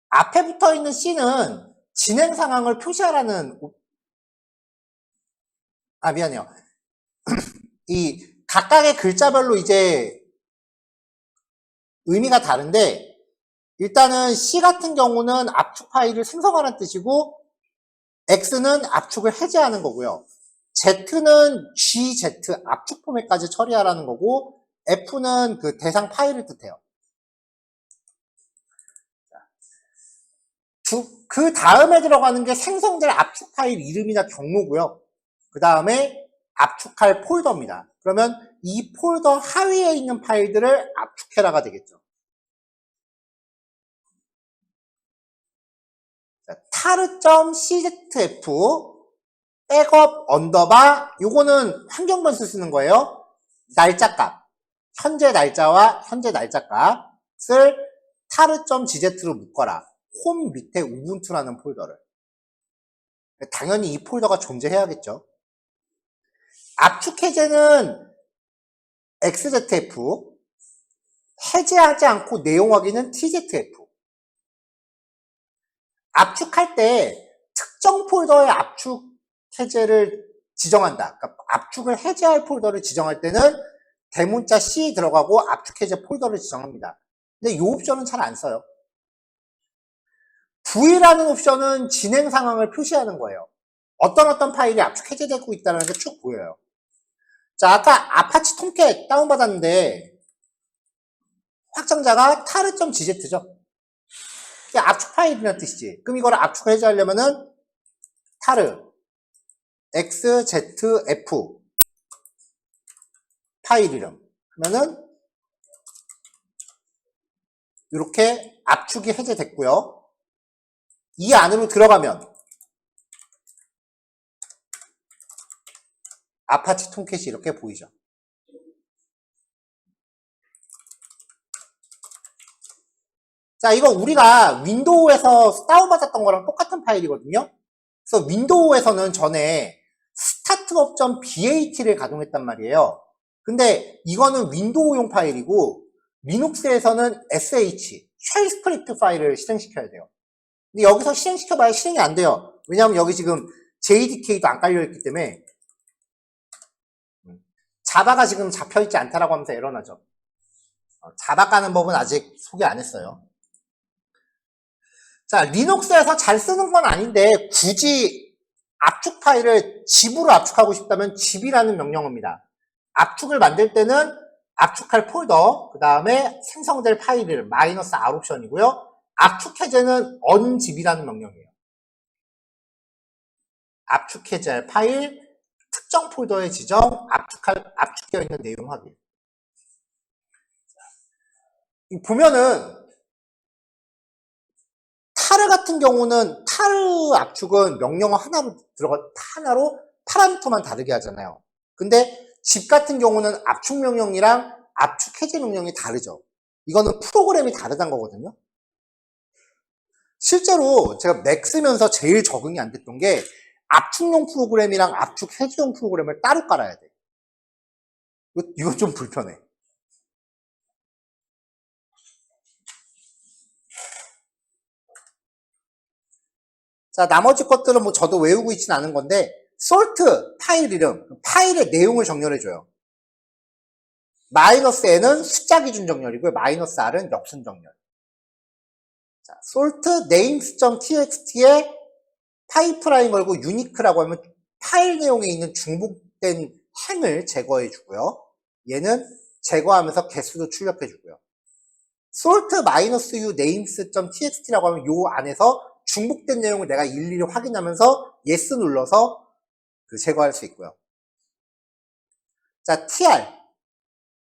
앞에 붙어 있는 C는 진행 상황을 표시하라는, 미안해요. 이 각각의 글자별로 이제 의미가 다른데, 일단은 C 같은 경우는 압축 파일을 생성하는 뜻이고, X는 압축을 해제하는 거고요. Z는 GZ, 압축 포맷까지 처리하라는 거고, F는 그 대상 파일을 뜻해요. 그 다음에 들어가는 게 생성될 압축 파일 이름이나 경로고요. 그 다음에 압축할 폴더입니다. 그러면 이 폴더 하위에 있는 파일들을 압축해라가 되겠죠. tar.czf 백업 언더바, 요거는 환경변수 쓰는 거예요. 날짜값, 현재 날짜와 현재 날짜값을 tar.gz로 묶어라. 홈 밑에 우분투라는 폴더를. 당연히 이 폴더가 존재해야겠죠. 압축 해제는 XZF, 해제하지 않고 내용 확인은 TZF. 압축할 때 특정 폴더의 압축 해제를 지정한다. 그러니까 압축을 해제할 폴더를 지정할 때는 대문자 C 들어가고 압축 해제 폴더를 지정합니다. 근데 이 옵션은 잘 안 써요. V라는 옵션은 진행 상황을 표시하는 거예요. 어떤 파일이 압축 해제되고 있다는 게 쭉 보여요. 자, 아까 아파치 톰캣 다운받았는데 확장자가 tar.gz죠. 이게 압축 파일이라는 뜻이지. 그럼 이거를 압축 해제하려면은 tar xzf 파일 이름 그러면은 이렇게 압축이 해제됐고요. 이 안으로 들어가면 아파치 톰캣이 이렇게 보이죠. 자, 이거 우리가 윈도우에서 다운받았던 거랑 똑같은 파일이거든요. 그래서 윈도우에서는 전에 startup.bat를 가동했단 말이에요. 근데 이거는 윈도우용 파일이고 리눅스에서는 sh, 쉘 스크립트 파일을 실행시켜야 돼요. 근데 여기서 실행시켜봐야 실행이 안 돼요. 왜냐하면 여기 지금 JDK도 안 깔려있기 때문에 자바가 지금 잡혀있지 않다라고 하면서 에러나죠. 자바 까는 법은 아직 소개 안 했어요. 자, 리눅스에서 잘 쓰는 건 아닌데 굳이 압축 파일을 zip으로 압축하고 싶다면 zip이라는 명령어입니다. 압축을 만들 때는 압축할 폴더, 그 다음에 생성될 파일을 -r 옵션이고요. 압축 해제는 unzip이라는 명령이에요. 압축 해제할 파일, 특정 폴더의 지정, 압축되어 있는 내용 확인. 보면은 tar 같은 경우는 tar 압축은 명령어 하나로 하나로 파라미터만 다르게 하잖아요. 근데 zip 같은 경우는 압축 명령이랑 압축 해제 명령이 다르죠. 이거는 프로그램이 다르다는 거거든요. 실제로 제가 맥 쓰면서 제일 적응이 안 됐던 게 압축용 프로그램이랑 압축 해제용 프로그램을 따로 깔아야 돼. 이거 좀 불편해. 자, 나머지 것들은 뭐 저도 외우고 있진 않은 건데, sort, 파일 이름, 파일의 내용을 정렬해줘요. 마이너스 n은 숫자 기준 정렬이고요. 마이너스 r은 역순 정렬. 자, sort names.txt에 타이프라인 걸고 unique라고 하면 파일 내용에 있는 중복된 행을 제거해주고요. 얘는 제거하면서 개수도 출력해주고요. sort-u names.txt라고 하면 요 안에서 중복된 내용을 내가 일일이 확인하면서 yes 눌러서 제거할 수 있고요. 자, tr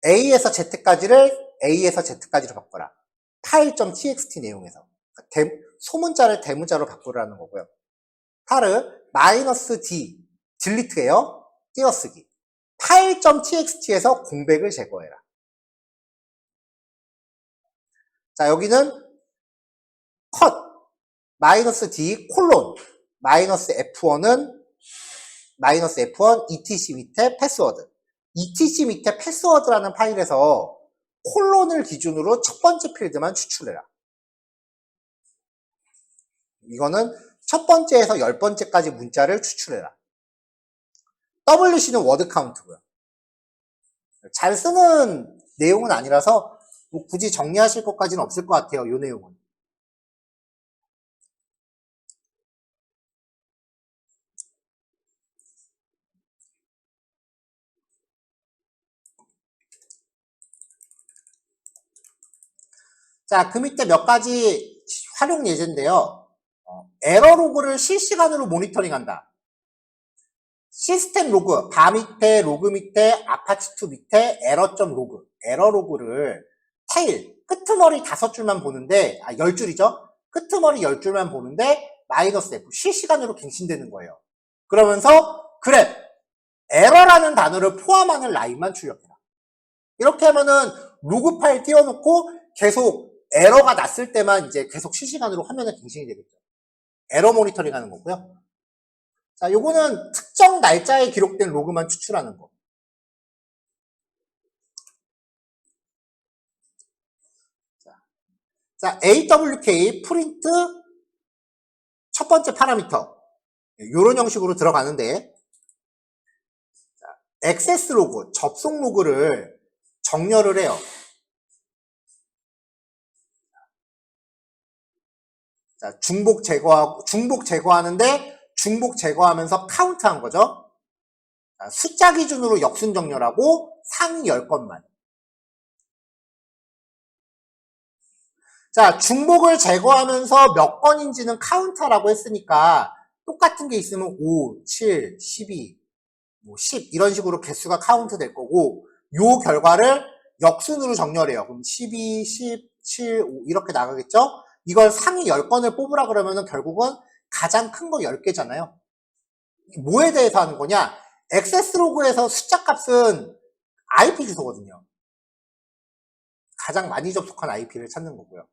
a에서 z까지를 a에서 z까지로 바꿔라. 파일.txt 내용에서 소문자를 대문자로 바꾸라는 거고요. 타르 -d 딜리트예요. 띄어쓰기. 파일.txt에서 공백을 제거해라. 자, 여기는 컷 -d 콜론 -f1은 -f1 etc 밑에 패스워드. etc 밑에 패스워드라는 파일에서 콜론을 기준으로 첫 번째 필드만 추출해라. 이거는 첫 번째에서 10번째까지 문자를 추출해라. WC는 워드 카운트고요. 잘 쓰는 내용은 아니라서 뭐 굳이 정리하실 것까지는 없을 것 같아요. 이 내용은. 자, 그 밑에 몇 가지 활용 예제인데요. 에러 로그를 실시간으로 모니터링한다. 시스템 로그, 바 밑에, 로그 밑에, 아파치2 밑에, 에러.로그. 에러 로그를 테일, 끄트머리 5줄만 보는데, 10줄이죠? 끄트머리 10줄만 보는데, -F, 실시간으로 갱신되는 거예요. 그러면서, 그래, 에러라는 단어를 포함하는 라인만 출력해라. 이렇게 하면은, 로그 파일 띄워놓고, 계속 에러가 났을 때만 이제 계속 실시간으로 화면에 갱신이 되겠죠. 에러 모니터링 하는 거고요. 자, 요거는 특정 날짜에 기록된 로그만 추출하는 거. 자, awk 프린트 첫 번째 파라미터. 요런 형식으로 들어가는데, 자, 액세스 로그, 접속 로그를 정렬을 해요. 자, 중복 제거하는데, 중복 제거하면서 카운트한 거죠. 자, 숫자 기준으로 역순 정렬하고 상위 10건만. 자, 중복을 제거하면서 몇 건인지는 카운터라고 했으니까 똑같은 게 있으면 5, 7, 12, 뭐 10 이런 식으로 개수가 카운트 될 거고 요 결과를 역순으로 정렬해요. 그럼 12, 10, 7, 5 이렇게 나가겠죠? 이걸 상위 10건을 뽑으라 그러면은 결국은 가장 큰 거 10개잖아요. 뭐에 대해서 하는 거냐? 액세스 로그에서 숫자 값은 IP 주소거든요. 가장 많이 접속한 IP를 찾는 거고요.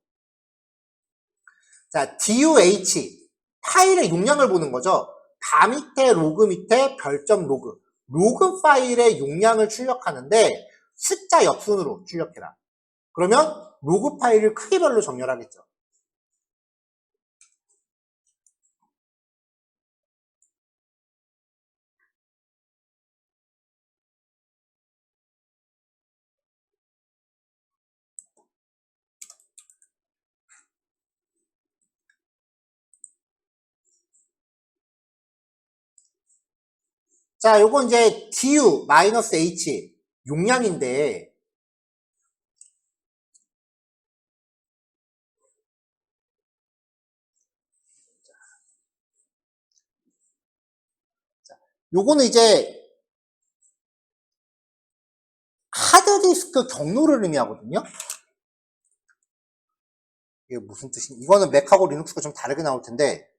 자, DUH 파일의 용량을 보는 거죠. 바 밑에 로그 밑에 별점 로그. 로그 파일의 용량을 출력하는데 숫자 역순으로 출력해라. 그러면 로그 파일을 크기별로 정렬하겠죠. 자, 요건 이제 DU-H 용량인데 요거는 이제 하드디스크 경로를 의미하거든요. 이게 무슨 뜻인지 이거는 맥하고 리눅스가 좀 다르게 나올 텐데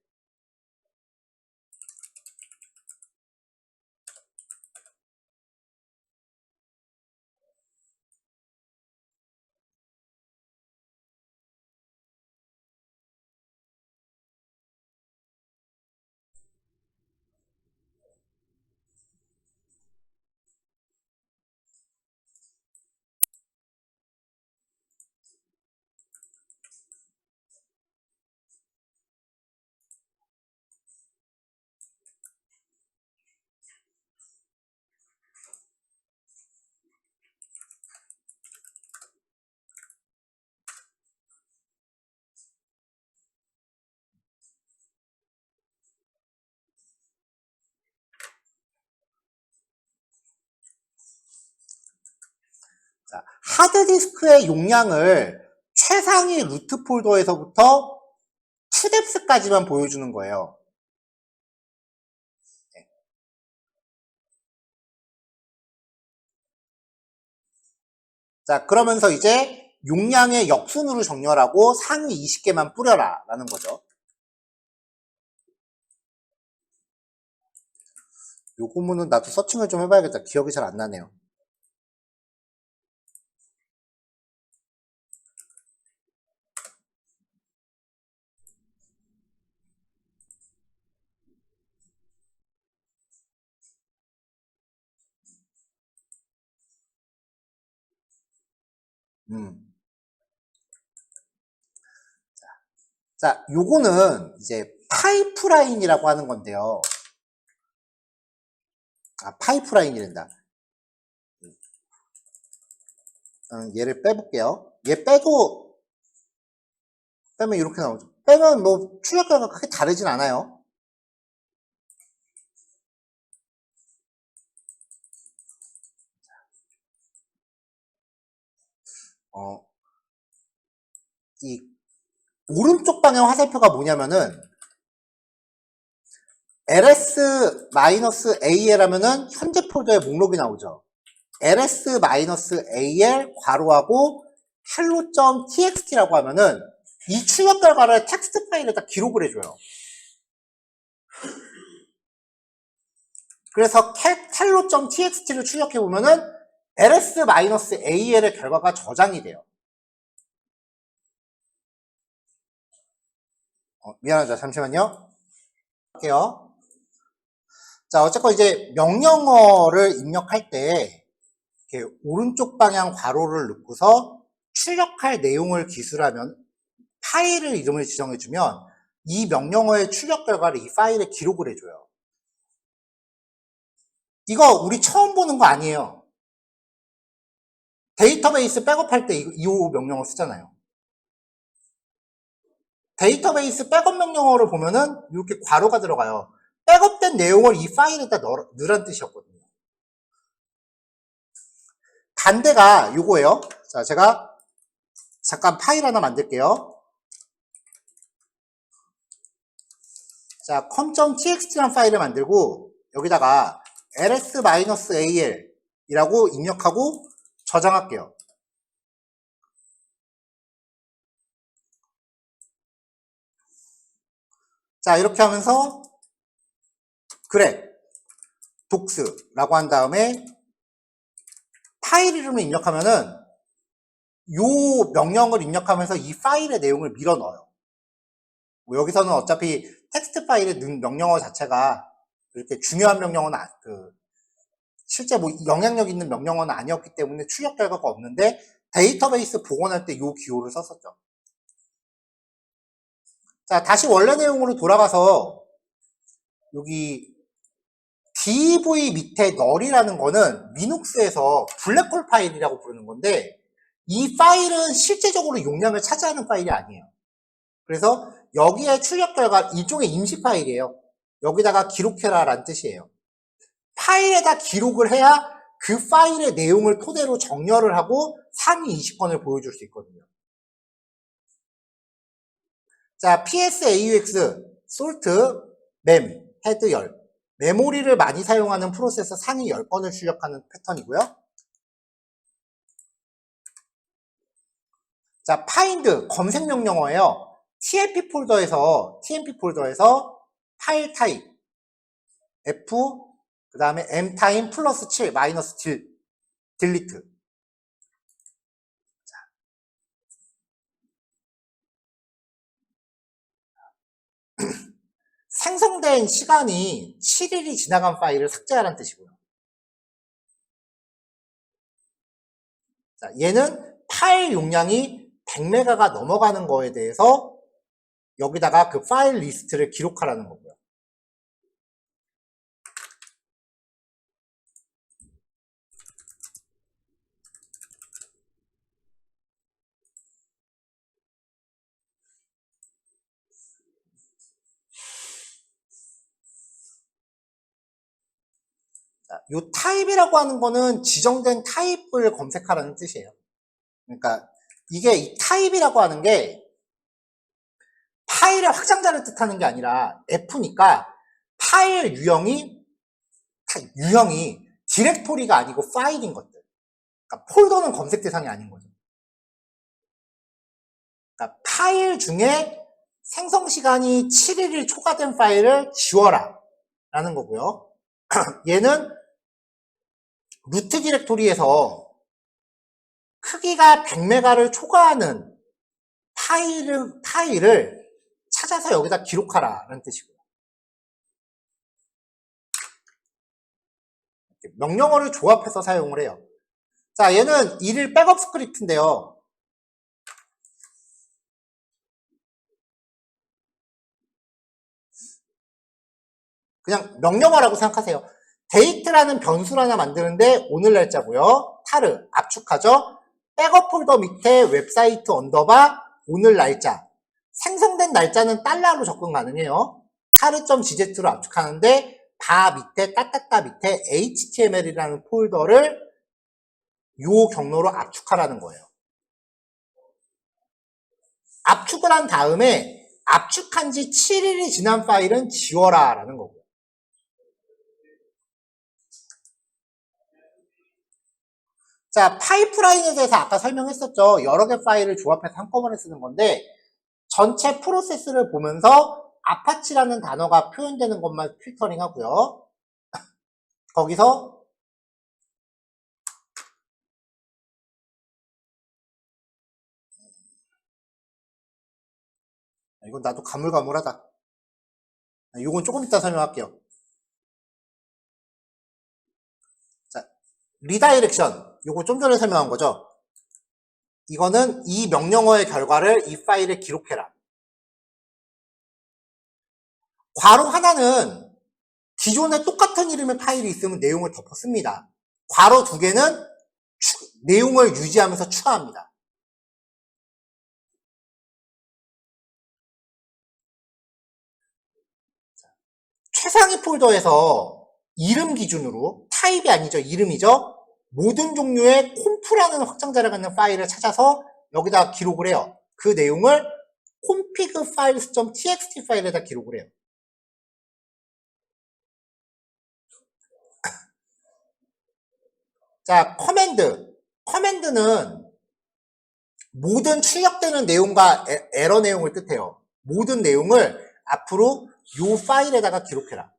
하드디스크의 용량을 최상위 루트 폴더에서부터 투뎁스까지만 보여주는 거예요. 자, 그러면서 이제 용량의 역순으로 정렬하고 상위 20개만 뿌려라 라는 거죠. 요 구문은 나도 서칭을 좀 해봐야겠다. 기억이 잘 안 나네요. 자, 요거는 이제 파이프라인이라고 하는 건데요. 아, 파이프라인이란다. 얘를 빼볼게요. 얘 빼도, 빼면 이렇게 나오죠. 빼면 뭐 출력과가 크게 다르진 않아요. 이 오른쪽 방향 화살표가 뭐냐면은 ls-al 하면은 현재 폴더의 목록이 나오죠. ls-al 괄호하고 hello.txt라고 하면은 이 출력 결과를 텍스트 파일에다 기록을 해줘요. 그래서 hello.txt를 출력해보면은 ls-al의 결과가 저장이 돼요. 미안하죠. 잠시만요. 할게요. 자, 어쨌건 이제 명령어를 입력할 때 이렇게 오른쪽 방향 괄호를 넣고서 출력할 내용을 기술하면 파일을 이름을 지정해주면 이 명령어의 출력 결과를 이 파일에 기록을 해줘요. 이거 우리 처음 보는 거 아니에요. 데이터베이스 백업할 때 이 명령어 쓰잖아요. 데이터베이스 백업 명령어를 보면은 이렇게 괄호가 들어가요. 백업된 내용을 이 파일에다 넣으란 뜻이었거든요. 반대가 요거예요. 자, 제가 잠깐 파일 하나 만들게요. 자, com.txt라는 파일을 만들고 여기다가 ls-al 이라고 입력하고 저장할게요. 자, 이렇게 하면서 그래 독스라고 한 다음에 파일 이름을 입력하면은 요 명령을 입력하면서 이 파일의 내용을 밀어 넣어요. 뭐 여기서는 어차피 텍스트 파일의 명령어 자체가 이렇게 중요한 명령어는 실제 뭐 영향력 있는 명령어는 아니었기 때문에 출력 결과가 없는데 데이터베이스 복원할 때 요 기호를 썼었죠. 자, 다시 원래 내용으로 돌아가서 여기 DV 밑에 널이라는 거는 리눅스에서 블랙홀 파일이라고 부르는 건데 이 파일은 실제적으로 용량을 차지하는 파일이 아니에요. 그래서 여기에 출력 결과 일종의 임시 파일이에요. 여기다가 기록해라 라는 뜻이에요. 파일에다 기록을 해야 그 파일의 내용을 토대로 정렬을 하고 상위 20건을 보여줄 수 있거든요. 자, PSAUX, sort, mem, head 열. 메모리를 많이 사용하는 프로세서 상위 10건을 출력하는 패턴이고요. 자, find, 검색 명령어예요. TMP 폴더에서 파일 타입, F, 그 다음에 M 타임 플러스 7, 마이너스 딜리트. 생성된 시간이 7일이 지나간 파일을 삭제하라는 뜻이고요. 자, 얘는 파일 용량이 100메가가 넘어가는 거에 대해서 여기다가 그 파일 리스트를 기록하라는 거고요. 자, 요 타입이라고 하는 거는 지정된 타입을 검색하라는 뜻이에요. 그러니까 이게 이 타입이라고 하는 게 파일의 확장자를 뜻하는 게 아니라 F니까 파일 유형이 디렉토리가 아니고 파일인 것들. 그러니까 폴더는 검색 대상이 아닌 거죠. 그러니까 파일 중에 생성 시간이 7일이 초과된 파일을 지워라 라는 거고요. 얘는 루트 디렉토리에서 크기가 100메가를 초과하는 파일을 찾아서 여기다 기록하라 라는 뜻이고요. 명령어를 조합해서 사용을 해요. 자, 얘는 1일 백업 스크립트인데요. 그냥 명령어라고 생각하세요. 데이트라는 변수를 하나 만드는데 오늘 날짜고요. 타르, 압축하죠. 백업 폴더 밑에 웹사이트 언더바 오늘 날짜. 생성된 날짜는 달러로 접근 가능해요. 타르.gz로 압축하는데 바 밑에 따따따 밑에 html이라는 폴더를 요 경로로 압축하라는 거예요. 압축을 한 다음에 압축한 지 7일이 지난 파일은 지워라 라는 거고요. 자, 파이프라인에 대해서 아까 설명했었죠. 여러 개 파일을 조합해서 한꺼번에 쓰는 건데 전체 프로세스를 보면서 아파치라는 단어가 표현되는 것만 필터링 하고요. 거기서 이건 나도 가물가물하다. 이건 조금 이따 설명할게요. 자, 리다이렉션. 이거 좀 전에 설명한 거죠. 이거는 이 명령어의 결과를 이 파일에 기록해라. 괄호 하나는 기존에 똑같은 이름의 파일이 있으면 내용을 덮어 씁니다. 괄호 두 개는 내용을 유지하면서 추가합니다. 최상위 폴더에서 이름 기준으로 타입이 아니죠. 이름이죠. 모든 종류의 콤프라는 확장자를 갖는 파일을 찾아서 여기다 기록을 해요. 그 내용을 config files.txt 파일에다 기록을 해요. 자, 커맨드는 모든 출력되는 내용과 에러 내용을 뜻해요. 모든 내용을 앞으로 요 파일에다가 기록해라.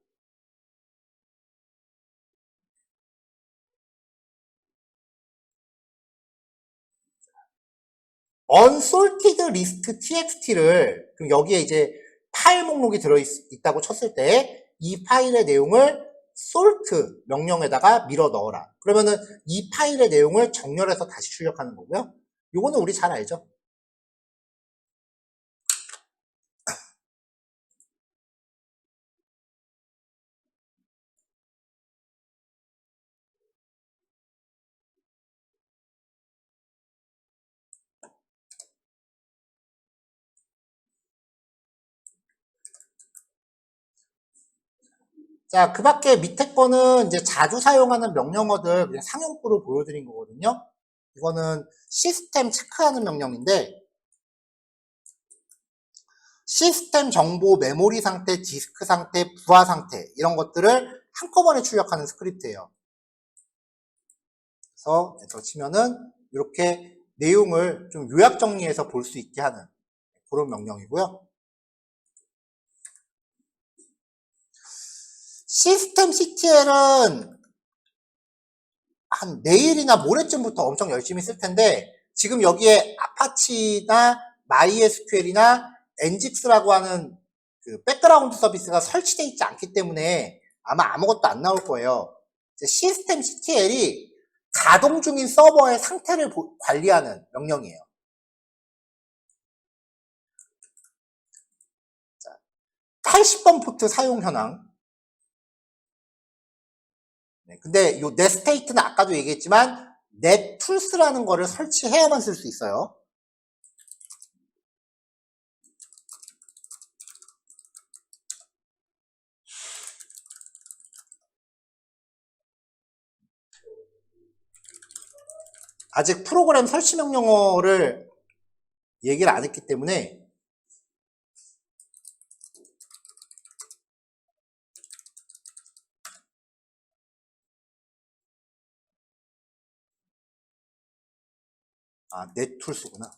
unsorted list txt를 그럼 여기에 이제 파일 목록이 들어있다고 쳤을 때 이 파일의 내용을 sort 명령에다가 밀어 넣어라. 그러면은 이 파일의 내용을 정렬해서 다시 출력하는 거고요. 요거는 우리 잘 알죠? 자, 그 밖에 밑에 거는 이제 자주 사용하는 명령어들 그냥 상용구로 보여드린 거거든요. 이거는 시스템 체크하는 명령인데 시스템 정보, 메모리 상태, 디스크 상태, 부하 상태 이런 것들을 한꺼번에 출력하는 스크립트예요. 그래서 더 치면은 이렇게 내용을 좀 요약 정리해서 볼 수 있게 하는 그런 명령이고요. 시스템 CTL은 한 내일이나 모레쯤부터 엄청 열심히 쓸 텐데 지금 여기에 아파치나 MySQL이나 엔직스라고 하는 그 백그라운드 서비스가 설치되어 있지 않기 때문에 아마 아무것도 안 나올 거예요. 시스템 CTL이 가동 중인 서버의 상태를 관리하는 명령이에요. 80번 포트 사용 현황. 근데 요 넷스테이트는 아까도 얘기했지만 넷툴스라는 거를 설치해야만 쓸 수 있어요. 아직 프로그램 설치 명령어를 얘기를 안 했기 때문에 넷툴스구나.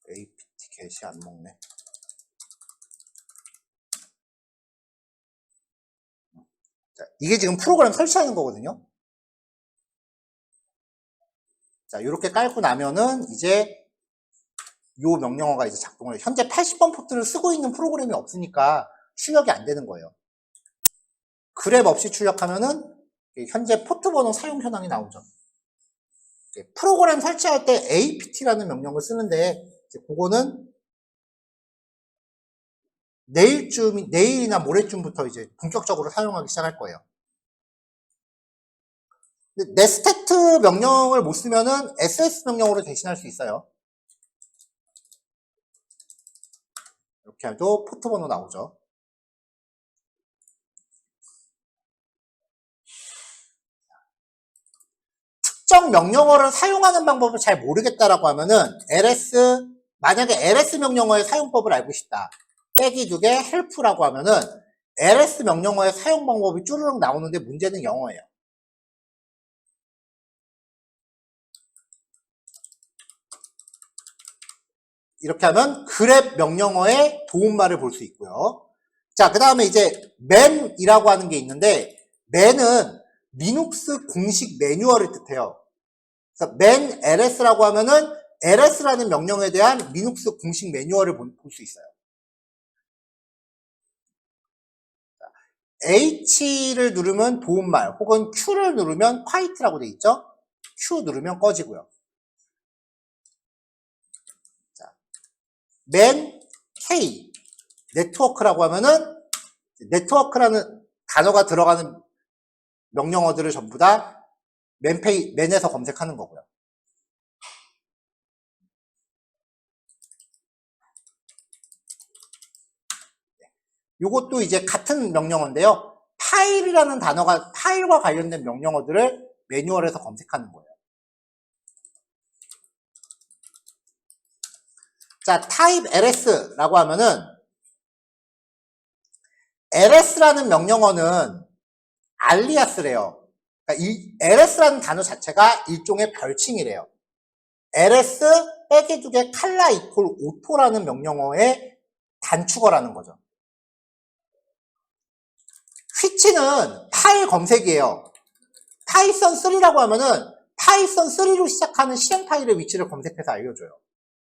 apt get이 안 먹네. 자, 이게 지금 프로그램 설치하는 거거든요. 자, 이렇게 깔고 나면은 이제 요 명령어가 이제 작동을 해요. 현재 80번 포트를 쓰고 있는 프로그램이 없으니까 출력이 안 되는 거예요. 그랩 없이 출력하면은 현재 포트 번호 사용 현황이 나오죠. 프로그램 설치할 때 apt라는 명령을 쓰는데 그거는 내일이나 모레쯤부터 이제 본격적으로 사용하기 시작할 거예요. 네스테트 명령을 못 쓰면은 ss 명령으로 대신할 수 있어요. 이렇게 해도 포트 번호 나오죠. 특정 명령어를 사용하는 방법을 잘 모르겠다라고 하면은 만약에 ls 명령어의 사용법을 알고 싶다. 빼기 2개 help라고 하면은 ls 명령어의 사용 방법이 쭈르륵 나오는데 문제는 영어예요. 이렇게 하면 grep 명령어의 도움말을 볼 수 있고요. 자, 그 다음에 이제 man이라고 하는 게 있는데 man은 리눅스 공식 매뉴얼을 뜻해요. 그래서 man ls라고 하면은 ls라는 명령에 대한 리눅스 공식 매뉴얼을 볼 수 있어요. H를 누르면 도움말 혹은 Q를 누르면 quiet라고 돼 있죠. Q 누르면 꺼지고요. 자, man K 네트워크라고 하면은 네트워크라는 단어가 들어가는 명령어들을 전부 다 man에서 검색하는 거고요. 이것도 이제 같은 명령어인데요. 파일과 관련된 명령어들을 매뉴얼에서 검색하는 거예요. 자, type ls라고 하면은 ls라는 명령어는 알리아스래요. 그러니까 이 ls라는 단어 자체가 일종의 별칭이래요. ls 빼기 2개 칼라 이퀄 오토라는 명령어의 단축어라는 거죠. which는 파일 검색이에요. 파이썬 3라고 하면은 파이썬 3로 시작하는 실행 파일의 위치를 검색해서 알려줘요.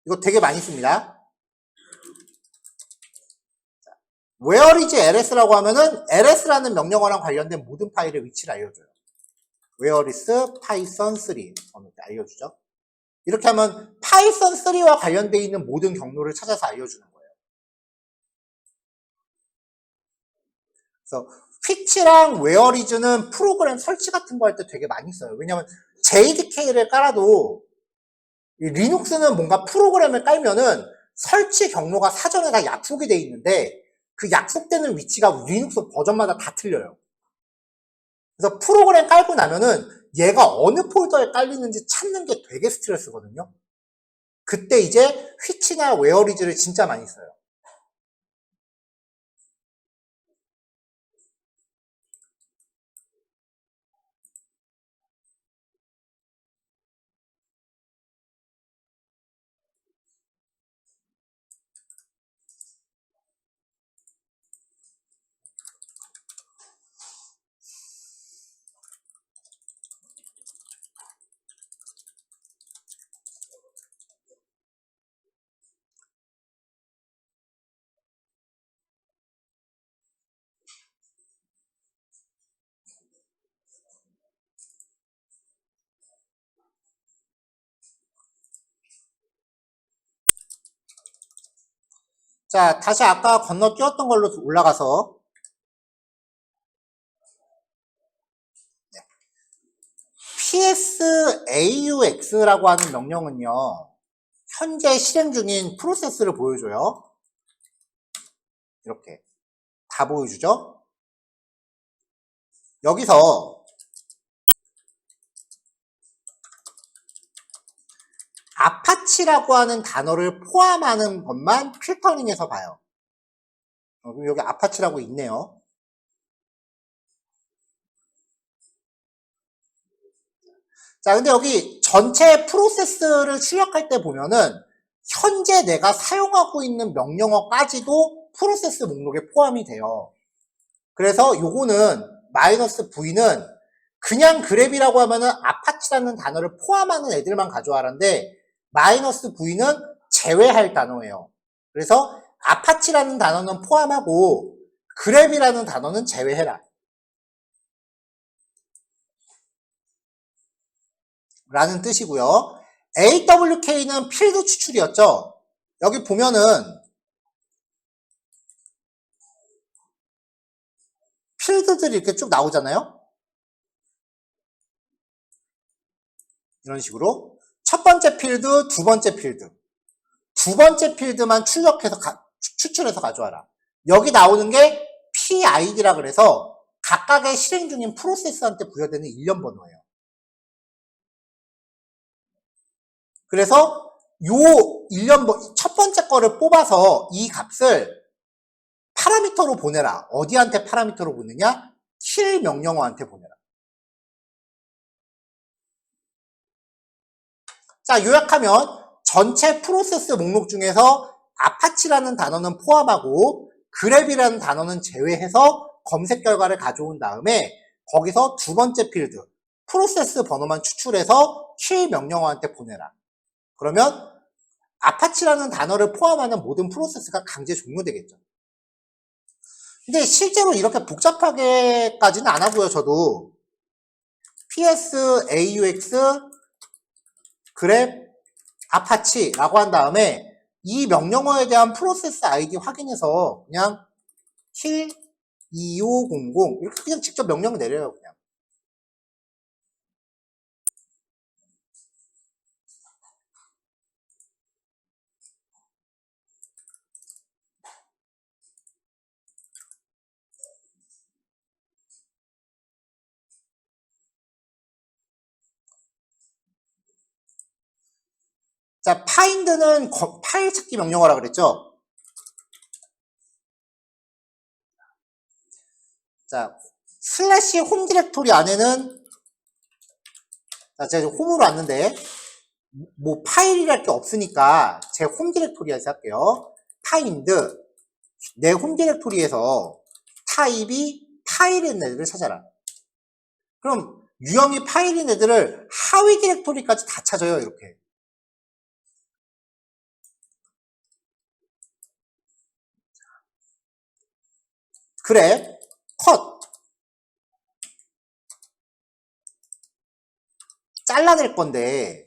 이거 되게 많이 씁니다. where is ls라고 하면은 ls라는 명령어랑 관련된 모든 파일의 위치를 알려줘요. where is python 3 알려주죠. 이렇게 하면 파이썬 3와 관련되어 있는 모든 경로를 찾아서 알려주는 거예요. 그래서 which랑 where is는 프로그램 설치 같은 거 할 때 되게 많이 써요. 왜냐면 JDK를 깔아도 리눅스는 뭔가 프로그램을 깔면은 설치 경로가 사전에 다 약속이 돼 있는데 그 약속되는 위치가 리눅스 버전마다 다 틀려요. 그래서 프로그램 깔고 나면은 얘가 어느 폴더에 깔리는지 찾는 게 되게 스트레스거든요. 그때 이제 which나 where is를 진짜 많이 써요. 자, 다시 아까 건너뛰었던 걸로 올라가서 PSAUX라고 하는 명령은요, 현재 실행 중인 프로세스를 보여줘요. 이렇게 다 보여주죠. 여기서 아파치라고 하는 단어를 포함하는 것만 필터링해서 봐요. 여기 아파치라고 있네요. 자, 근데 여기 전체 프로세스를 출력할 때 보면은 현재 내가 사용하고 있는 명령어까지도 프로세스 목록에 포함이 돼요. 그래서 요거는 마이너스 V는 그냥 그랩이라고 하면은 아파치라는 단어를 포함하는 애들만 가져와라는데 마이너스 V는 제외할 단어예요. 그래서 아파치라는 단어는 포함하고 그랩이라는 단어는 제외해라 라는 뜻이고요. AWK는 필드 추출이었죠. 여기 보면은 필드들이 이렇게 쭉 나오잖아요. 이런 식으로 첫 번째 필드, 두 번째 필드, 두 번째 필드만 추출해서 가져와라. 여기 나오는 게 PID라 그래서 각각의 실행 중인 프로세스한테 부여되는 일련 번호예요. 그래서 요 일련 첫 번째 거를 뽑아서 이 값을 파라미터로 보내라. 어디한테 파라미터로 보내냐? 킬 명령어한테 보내라. 자, 요약하면 전체 프로세스 목록 중에서 아파치라는 단어는 포함하고 그랩이라는 단어는 제외해서 검색 결과를 가져온 다음에 거기서 두 번째 필드 프로세스 번호만 추출해서 킬 명령어한테 보내라. 그러면 아파치라는 단어를 포함하는 모든 프로세스가 강제 종료되겠죠. 근데 실제로 이렇게 복잡하게까지는 안 하고요. 저도 ps aux 그랩 아파치라고 한 다음에 이 명령어에 대한 프로세스 아이디 확인해서 그냥 킬 2500 이렇게 그냥 직접 명령을 내려요. 그냥. 자, find는 파일 찾기 명령어라 그랬죠. 자, 슬래시 홈 디렉토리 안에는 자, 제가 홈으로 왔는데 뭐 파일이랄 게 없으니까 제 홈 디렉토리에서 할게요. find 내 홈 디렉토리에서 타입이 파일인 애들을 찾아라. 그럼 유형이 파일인 애들을 하위 디렉토리까지 다 찾아요. 이렇게. 그래 컷 잘라낼 건데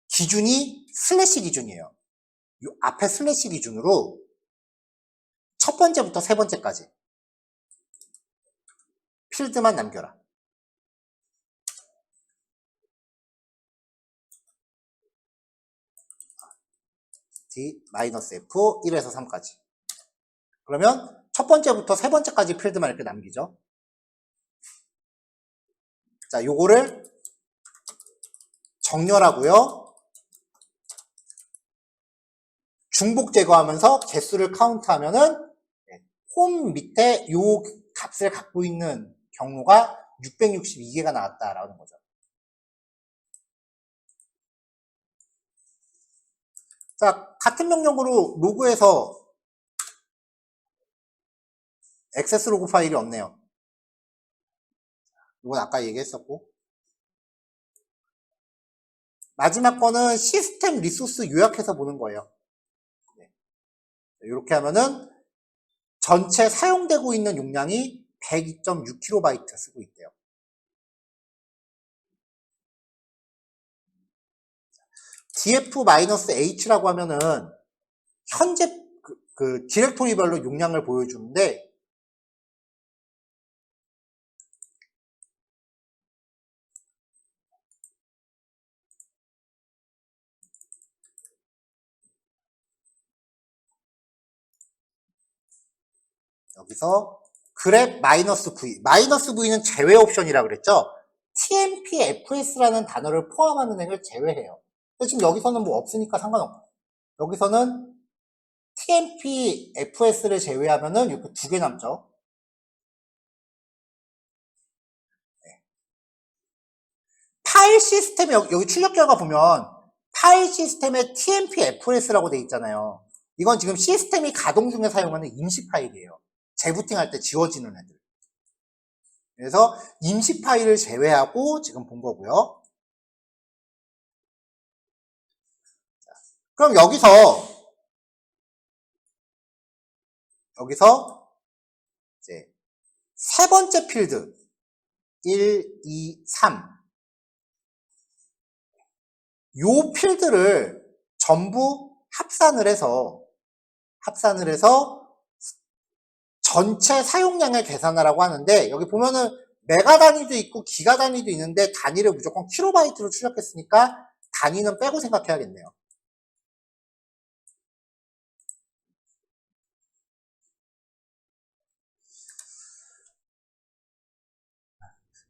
기준이 슬래시 기준이에요. 요 앞에 슬래시 기준으로 첫 번째부터 세 번째까지 필드만 남겨라. D-F 1에서 3까지. 그러면 첫 번째부터 세 번째까지 필드만 이렇게 남기죠. 자, 요거를 정렬하고요. 중복 제거하면서 개수를 카운트하면은 홈 밑에 요 값을 갖고 있는 경로가 662개가 나왔다라는 거죠. 자, 같은 명령으로 로그에서 액세스 로그 파일이 없네요. 이건 아까 얘기했었고. 마지막 거는 시스템 리소스 요약해서 보는 거예요. 이렇게 하면은 전체 사용되고 있는 용량이 102.6KB 쓰고 있대요. df-h라고 하면은 현재 그 디렉토리별로 용량을 보여주는데 여기서 그랩 마이너스 V. 마이너스 V는 제외 옵션이라 그랬죠? TMPFS라는 단어를 포함하는 행을 제외해요. 근데 지금 여기서는 뭐 없으니까 상관없고. 여기서는 TMPFS를 제외하면은 이렇게 두 개 남죠. 네. 파일 시스템에 여기 출력 결과 보면 파일 시스템에 TMPFS라고 돼 있잖아요. 이건 지금 시스템이 가동 중에 사용하는 임시 파일이에요. 재부팅할 때 지워지는 애들. 그래서 임시 파일을 제외하고 지금 본 거고요. 그럼 여기서 이제 세 번째 필드 1, 2, 3 요 필드를 전부 합산을 해서 전체 사용량을 계산하라고 하는데, 여기 보면은 메가 단위도 있고 기가 단위도 있는데 단위를 무조건 킬로바이트로 출력했으니까 단위는 빼고 생각해야겠네요.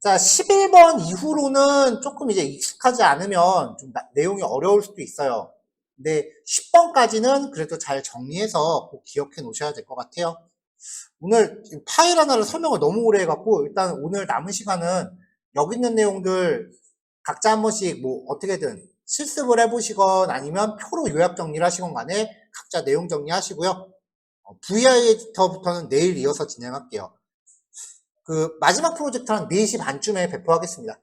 자, 11번 이후로는 조금 이제 익숙하지 않으면 좀 내용이 어려울 수도 있어요. 근데 10번까지는 그래도 잘 정리해서 꼭 기억해 놓으셔야 될 것 같아요. 오늘 파일 하나를 설명을 너무 오래 해갖고 일단 오늘 남은 시간은 여기 있는 내용들 각자 한 번씩 뭐 어떻게든 실습을 해보시건 아니면 표로 요약 정리를 하시건 간에 각자 내용 정리하시고요. VI 에디터부터는 내일 이어서 진행할게요. 그 마지막 프로젝트 한 4시 반쯤에 배포하겠습니다.